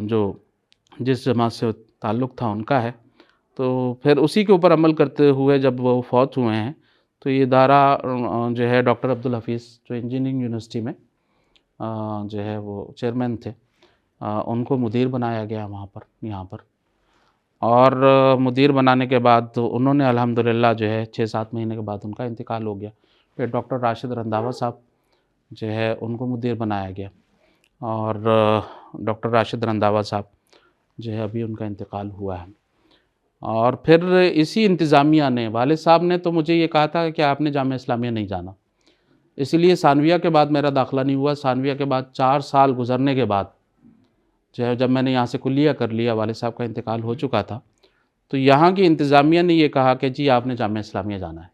جو جس جماعت سے تعلق تھا ان کا ہے. تو پھر اسی کے اوپر عمل کرتے ہوئے جب وہ فوت ہوئے ہیں، تو یہ ادارہ جو ہے ڈاکٹر عبدالحفیظ جو انجینئرنگ یونیورسٹی میں جو ہے وہ چیئرمین تھے، ان کو مدیر بنایا گیا وہاں پر، یہاں پر. اور مدیر بنانے کے بعد انہوں نے الحمدللہ جو ہے 6-7 مہینے کے بعد ان کا انتقال ہو گیا. پھر ڈاکٹر راشد رنداوا صاحب جو ہے ان کو مدیر بنایا گیا، اور ڈاکٹر راشد رنداوا صاحب جو ہے ابھی ان کا انتقال ہوا ہے. اور پھر اسی انتظامیہ نے، والد صاحب نے تو مجھے یہ کہا تھا کہ آپ نے جامعہ اسلامیہ نہیں جانا، اسی لیے ثانویہ کے بعد میرا داخلہ نہیں ہوا. ثانویہ کے بعد 4 سال گزرنے کے بعد جو ہے جب میں نے یہاں سے کلیہ کر لیا، والد صاحب کا انتقال ہو چکا تھا، تو یہاں کی انتظامیہ نے یہ کہا کہ جی آپ نے جامعہ اسلامیہ جانا ہے.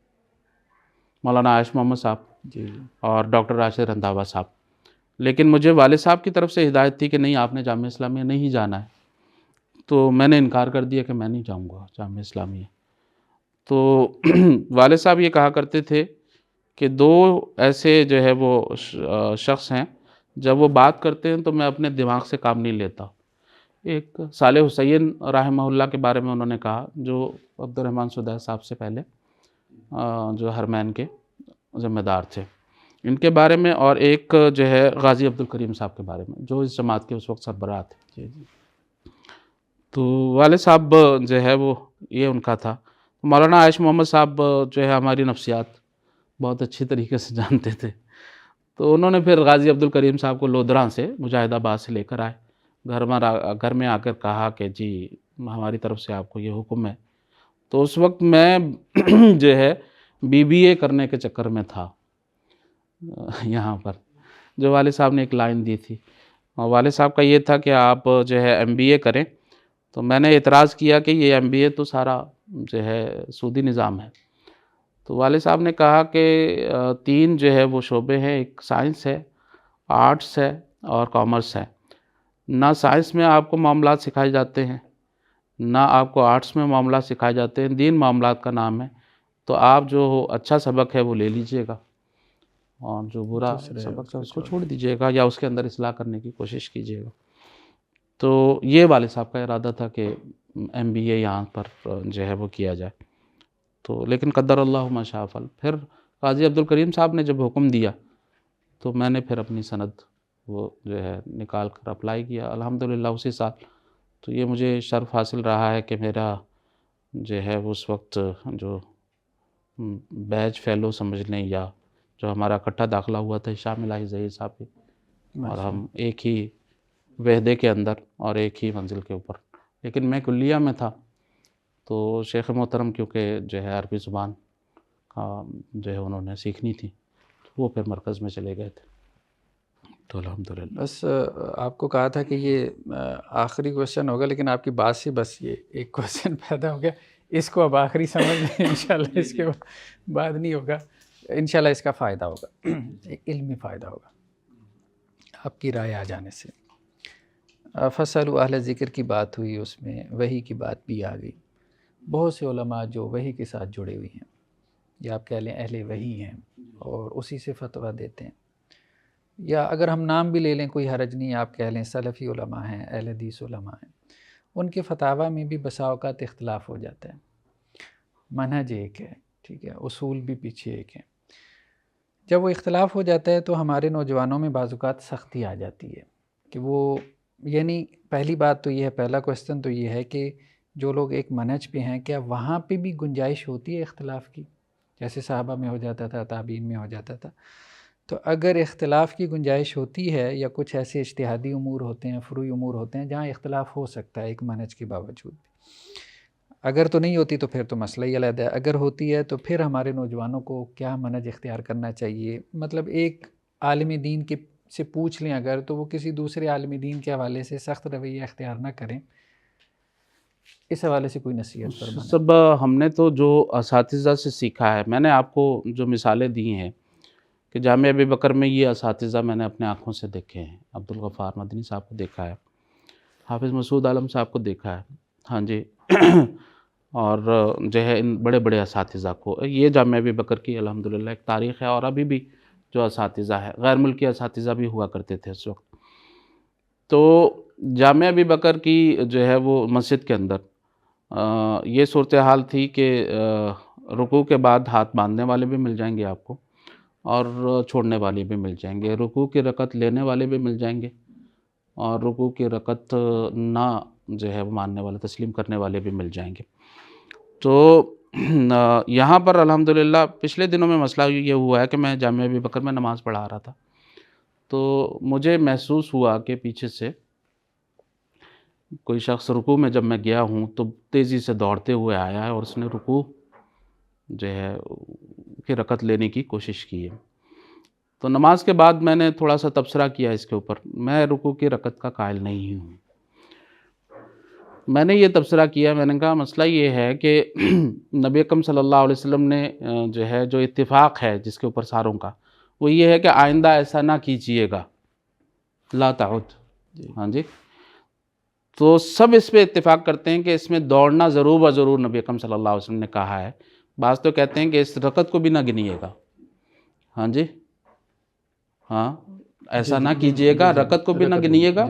مولانا عائش محمد صاحب جی اور ڈاکٹر راشد رنداوا صاحب، لیکن مجھے والد صاحب کی طرف سے ہدایت تھی کہ نہیں آپ نے جامعہ اسلامیہ نہیں جانا ہے، تو میں نے انکار کر دیا کہ میں نہیں جاؤں گا جامعہ اسلامیہ۔ تو والد صاحب یہ کہا کرتے تھے کہ دو ایسے جو ہے وہ شخص ہیں جب وہ بات کرتے ہیں تو میں اپنے دماغ سے کام نہیں لیتا۔ ایک صالح حسین رحمہ اللہ کے بارے میں انہوں نے کہا، جو عبد الرحمن سدیس صاحب سے پہلے جو حرمین کے ذمہ دار تھے، ان کے بارے میں، اور ایک جو ہے غازی عبد الکریم صاحب کے بارے میں جو اس جماعت کے اس وقت سربراہ تھے۔ جی جی تو والد صاحب جو ہے وہ یہ ان کا تھا۔ مولانا عائش محمد صاحب جو ہے ہماری نفسیات بہت اچھی طریقے سے جانتے تھے، تو انہوں نے پھر غازی عبد الکریم صاحب کو لودھراں سے مجاہد آباد سے لے کر آئے، گھر میں آ کر کہا کہ جی ہماری طرف سے آپ کو یہ حکم ہے۔ تو اس وقت میں جو ہے BBA کرنے کے چکر میں تھا یہاں پر، جو والد صاحب نے ایک لائن دی تھی، اور والد صاحب کا یہ تھا کہ آپ جو ہے MBA کریں، تو میں نے اعتراض کیا کہ یہ MBA تو سارا جو ہے سودی نظام ہے۔ تو والد صاحب نے کہا کہ 3 جو ہے وہ شعبے ہیں، ایک سائنس ہے، آرٹس ہے اور کامرس ہے۔ نہ سائنس میں آپ کو معاملات سکھائے جاتے ہیں، نہ آپ کو آرٹس میں معاملات سکھائے جاتے ہیں، دین معاملات کا نام ہے، تو آپ جو اچھا سبق ہے وہ لے لیجئے گا، اور جو برا سبق ہے اس کو چھوڑ دیجئے گا، یا اس کے اندر اصلاح کرنے کی کوشش کیجئے گا۔ تو یہ والد صاحب کا ارادہ تھا کہ MBA یہاں پر جو ہے وہ کیا جائے، تو لیکن قدر اللہ ما شاء فعل۔ پھر قاضی عبد الکریم صاحب نے جب حکم دیا تو میں نے پھر اپنی سند وہ جو ہے نکال کر اپلائی کیا، الحمدللہ اسی سال۔ تو یہ مجھے شرف حاصل رہا ہے کہ میرا جو ہے اس وقت جو بیچ فیلو سمجھ لیں، یا جو ہمارا اکٹھا داخلہ ہوا تھا ہشام الہی ظہیر صاحب کی، اور ہم ایک ہی وحدے کے اندر اور ایک ہی منزل کے اوپر، لیکن میں کلیہ میں تھا، تو شیخ محترم کیونکہ جو ہے عربی زبان کا جو ہے انہوں نے سیکھنی تھی، تو وہ پھر مرکز میں چلے گئے تھے، تو الحمدللہ۔ بس آپ کو کہا تھا کہ یہ آخری کویشچن ہوگا، لیکن آپ کی بات سے بس یہ ایک کویشچن پیدا ہو گیا، اس کو اب آخری سمجھ لیں، انشاءاللہ اس کے بعد نہیں ہوگا، انشاءاللہ اس کا فائدہ ہوگا، ایک علمی فائدہ ہوگا آپ کی رائے آ جانے سے۔ فَاسْأَلُوا اہل ذکر کی بات ہوئی، اس میں وحی کی بات بھی آ گئی۔ بہت سے علماء جو وحی کے ساتھ جڑے ہوئے ہیں، یا آپ کہہ لیں اہل وحی ہیں، اور اسی سے فتویٰ دیتے ہیں، یا اگر ہم نام بھی لے لیں کوئی حرج نہیں، آپ کہہ لیں سلفی علماء ہیں، اہل حدیث علماء ہیں، ان کے فتاویٰ میں بھی بسا اوقات اختلاف ہو جاتا ہے، منہج ایک ہے، ٹھیک ہے، اصول بھی پیچھے ایک ہے۔ جب وہ اختلاف ہو جاتا ہے تو ہمارے نوجوانوں میں بعض اوقات سختی آ جاتی ہے کہ وہ، یعنی پہلی بات تو یہ ہے، پہلا کویسچن تو یہ ہے کہ جو لوگ ایک منہج پہ ہیں، کیا وہاں پہ بھی گنجائش ہوتی ہے اختلاف کی، جیسے صحابہ میں ہو جاتا تھا، تابعین میں ہو جاتا تھا؟ تو اگر اختلاف کی گنجائش ہوتی ہے، یا کچھ ایسے اجتہادی امور ہوتے ہیں، فروعی امور ہوتے ہیں جہاں اختلاف ہو سکتا ہے ایک منہج کے باوجود بھی، اگر تو نہیں ہوتی تو پھر تو مسئلہ ہی علیحدہ ہے، اگر ہوتی ہے تو پھر ہمارے نوجوانوں کو کیا منہج اختیار کرنا چاہیے؟ مطلب ایک عالم دین کے سے پوچھ لیں اگر، تو وہ کسی دوسرے عالم دین کے حوالے سے سخت رویہ اختیار نہ کریں، اس حوالے سے کوئی نصیحت فرمائیں۔ سب ہم نے تو جو اساتذہ سے سیکھا ہے، میں نے آپ کو جو مثالیں دی ہیں کہ جامعہ ابی بکر میں یہ اساتذہ میں نے اپنے آنکھوں سے دیکھے ہیں، عبدالغفار مدنی صاحب کو دیکھا ہے، حافظ مسعود عالم صاحب کو دیکھا ہے، ہاں جی، اور جو ہے ان بڑے بڑے اساتذہ کو، یہ جامعہ ابی بکر کی الحمدللہ ایک تاریخ ہے، اور ابھی بھی جو اساتذہ ہے، غیر ملکی اساتذہ بھی ہوا کرتے تھے اس وقت۔ تو جامعہ ابی بکر کی جو ہے وہ مسجد کے اندر یہ صورتحال تھی کہ رکوع کے بعد ہاتھ باندھنے والے بھی مل جائیں گے آپ کو، اور چھوڑنے والے بھی مل جائیں گے، رکوع کی رکعت لینے والے بھی مل جائیں گے، اور رکوع کی رکعت نہ جو ہے وہ ماننے والے، تسلیم کرنے والے بھی مل جائیں گے۔ تو یہاں پر الحمدللہ پچھلے دنوں میں مسئلہ یہ ہوا ہے کہ میں جامعہ ابی بکر میں نماز پڑھا رہا تھا، تو مجھے محسوس ہوا کہ پیچھے سے کوئی شخص رکوع میں، جب میں گیا ہوں تو تیزی سے دوڑتے ہوئے آیا ہے، اور اس نے رکوع جو ہے کی رکعت لینے کی کوشش کی ہے۔ تو نماز کے بعد میں نے تھوڑا سا تبصرہ کیا اس کے اوپر، میں رکوع کی رکعت کا قائل نہیں ہوں، میں نے یہ تبصرہ کیا، میں نے کہا مسئلہ یہ ہے کہ نبی اکرم صلی اللہ علیہ وسلم نے جو ہے جو اتفاق ہے جس کے اوپر ساروں کا، وہ یہ ہے کہ آئندہ ایسا نہ کیجئے گا، لا تعود. ہاں جی، تو سب اس پہ اتفاق کرتے ہیں کہ اس میں دوڑنا ضرور و ضرور نبی اکرم صلی اللہ علیہ وسلم نے کہا ہے. بعض تو کہتے ہیں کہ اس رکعت کو بھی نہ گنیے گا. ہاں جی، ہاں ایسا نہ کیجئے گا، رکعت کو بھی نہ گنیے گا،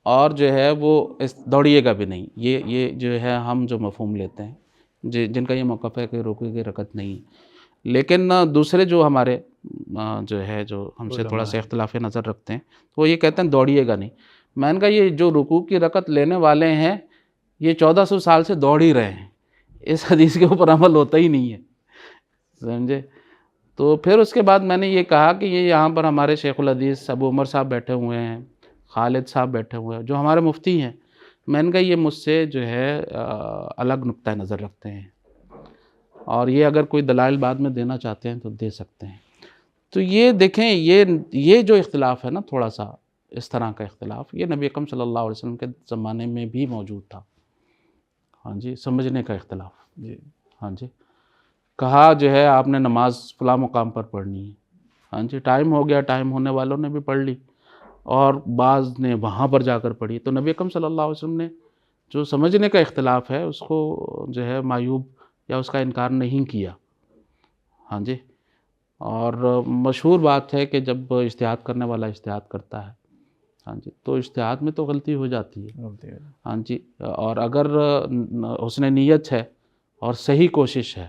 اور جو ہے وہ دوڑیے گا بھی نہیں. یہ جو ہے ہم جو مفہوم لیتے ہیں جن کا یہ موقف ہے کہ رکوع کی رکعت نہیں. لیکن دوسرے جو ہمارے جو ہے جو ہم سے تھوڑا سا اختلاف نظر رکھتے ہیں وہ یہ کہتے ہیں دوڑیے گا نہیں. میں نے کہا یہ جو رکوع کی رکعت لینے والے ہیں یہ 1400 سال سے دوڑ ہی رہے ہیں، اس حدیث کے اوپر عمل ہوتا ہی نہیں ہے، سمجھے. تو پھر اس کے بعد میں نے یہ کہا کہ یہ یہاں پر ہمارے شیخ الحدیث ابو عمر صاحب بیٹھے ہوئے ہیں، خالد صاحب بیٹھے ہوئے ہیں جو ہمارے مفتی ہیں. میں نے کہا یہ مجھ سے جو ہے الگ نقطہ نظر رکھتے ہیں، اور یہ اگر کوئی دلائل بعد میں دینا چاہتے ہیں تو دے سکتے ہیں. تو یہ دیکھیں یہ جو اختلاف ہے نا تھوڑا سا اس طرح کا اختلاف، یہ نبی اکرم صلی اللہ علیہ وسلم کے زمانے میں بھی موجود تھا. ہاں جی، سمجھنے کا اختلاف. جی ہاں جی، کہا جو ہے آپ نے نماز فلاں مقام پر پڑھنی ہے. ہاں جی، ٹائم ہو گیا، ٹائم ہونے والوں نے بھی پڑھ لی اور بعض نے وہاں پر جا کر پڑھی. تو نبی اکرم صلی اللہ علیہ وسلم نے جو سمجھنے کا اختلاف ہے اس کو جو ہے معیوب یا اس کا انکار نہیں کیا. ہاں جی، اور مشہور بات ہے کہ جب اجتہاد کرنے والا اجتہاد کرتا ہے، ہاں جی، تو اجتہاد میں تو غلطی ہو جاتی ہے. ہاں جی، اور اگر حسن نیت ہے اور صحیح کوشش ہے،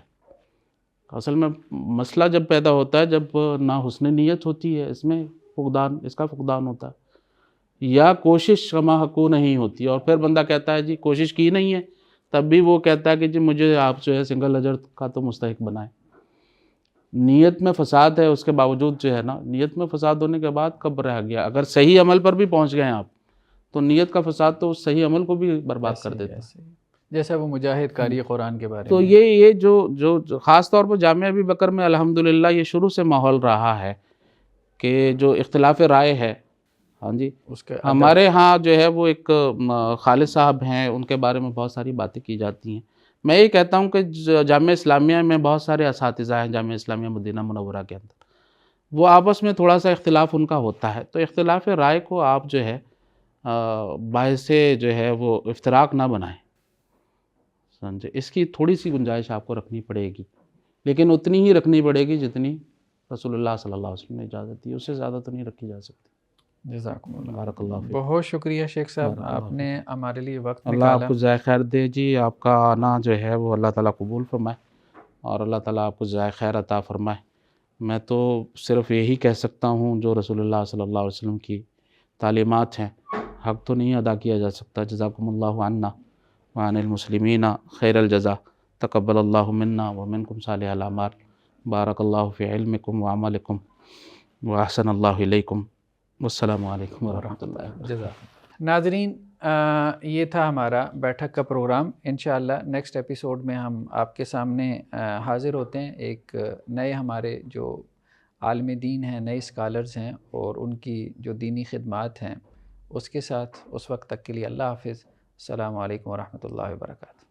اصل میں مسئلہ جب پیدا ہوتا ہے جب نہ حسن نیت ہوتی ہے، اس میں اس کا فقدان ہوتا ہے، یا کوشش کما حقو نہیں ہوتی، اور پھر بندہ کہتا ہے جی کوشش کی نہیں ہے، تب بھی وہ کہتا ہے کہ جی مجھے آپ جو ہے سنگل اجر کا تو مستحق بنائیں. نیت میں فساد ہے، اس کے باوجود جو ہے نا، نیت میں فساد ہونے کے بعد کب رہ گیا. اگر صحیح عمل پر بھی پہنچ گئے آپ تو نیت کا فساد تو اس صحیح عمل کو بھی برباد کر دیتا ہے. جیسا وہ مجاہد قاری قرآن کے بارے تو میں. یہ جو خاص طور پر جامعہ ابی بکر میں الحمدللہ یہ شروع سے ماحول رہا ہے کہ جو اختلاف رائے ہے، ہاں جی، ہمارے ہاں جو ہے وہ ایک خالد صاحب ہیں، ان کے بارے میں بہت ساری باتیں کی جاتی ہیں. میں یہ کہتا ہوں کہ جامعہ اسلامیہ میں بہت سارے اساتذہ ہیں، جامعہ اسلامیہ مدینہ منورہ کے اندر، وہ آپس میں تھوڑا سا اختلاف ان کا ہوتا ہے. تو اختلاف رائے کو آپ جو ہے باعث جو ہے وہ افتراق نہ بنائیں، سمجھے. اس کی تھوڑی سی گنجائش آپ کو رکھنی پڑے گی، لیکن اتنی ہی رکھنی پڑے گی جتنی رسول اللہ صلی اللہ علیہ وسلم نے اجازت دی، اس سے زیادہ تو نہیں رکھی جا سکتی. جزاکم اللہ. بارک اللہ فیک. بہت شکریہ شیخ صاحب، آپ نے ہمارے لیے وقت اللہ نکالا. آپ کو جزائے خیر دے جی. آپ کا آنا جو ہے وہ اللہ تعالیٰ قبول فرمائے اور اللہ تعالیٰ آپ کو جزائے خیر عطا فرمائے. میں تو صرف یہی کہہ سکتا ہوں جو رسول اللہ صلی اللہ علیہ وسلم کی تعلیمات ہیں، حق تو نہیں ادا کیا جا سکتا. جزاکم اللہ عنا وعن المسلمین خیر الجزا، تقبل اللہ منا ومنکم صالح الاعمال، بارک اللہ فی علمکم وعملکم واحسن اللہ الیکم، والسلام علیکم ورحمۃ اللہ وبرکاتہ. ناظرین، یہ تھا ہمارا بیٹھک کا پروگرام. انشاءاللہ نیکسٹ ایپیسوڈ میں ہم آپ کے سامنے حاضر ہوتے ہیں ایک نئے ہمارے جو عالم دین ہیں، نئے اسکالرز ہیں اور ان کی جو دینی خدمات ہیں اس کے ساتھ. اس وقت تک کے لیے اللہ حافظ. السلام علیکم ورحمۃ اللہ وبرکاتہ.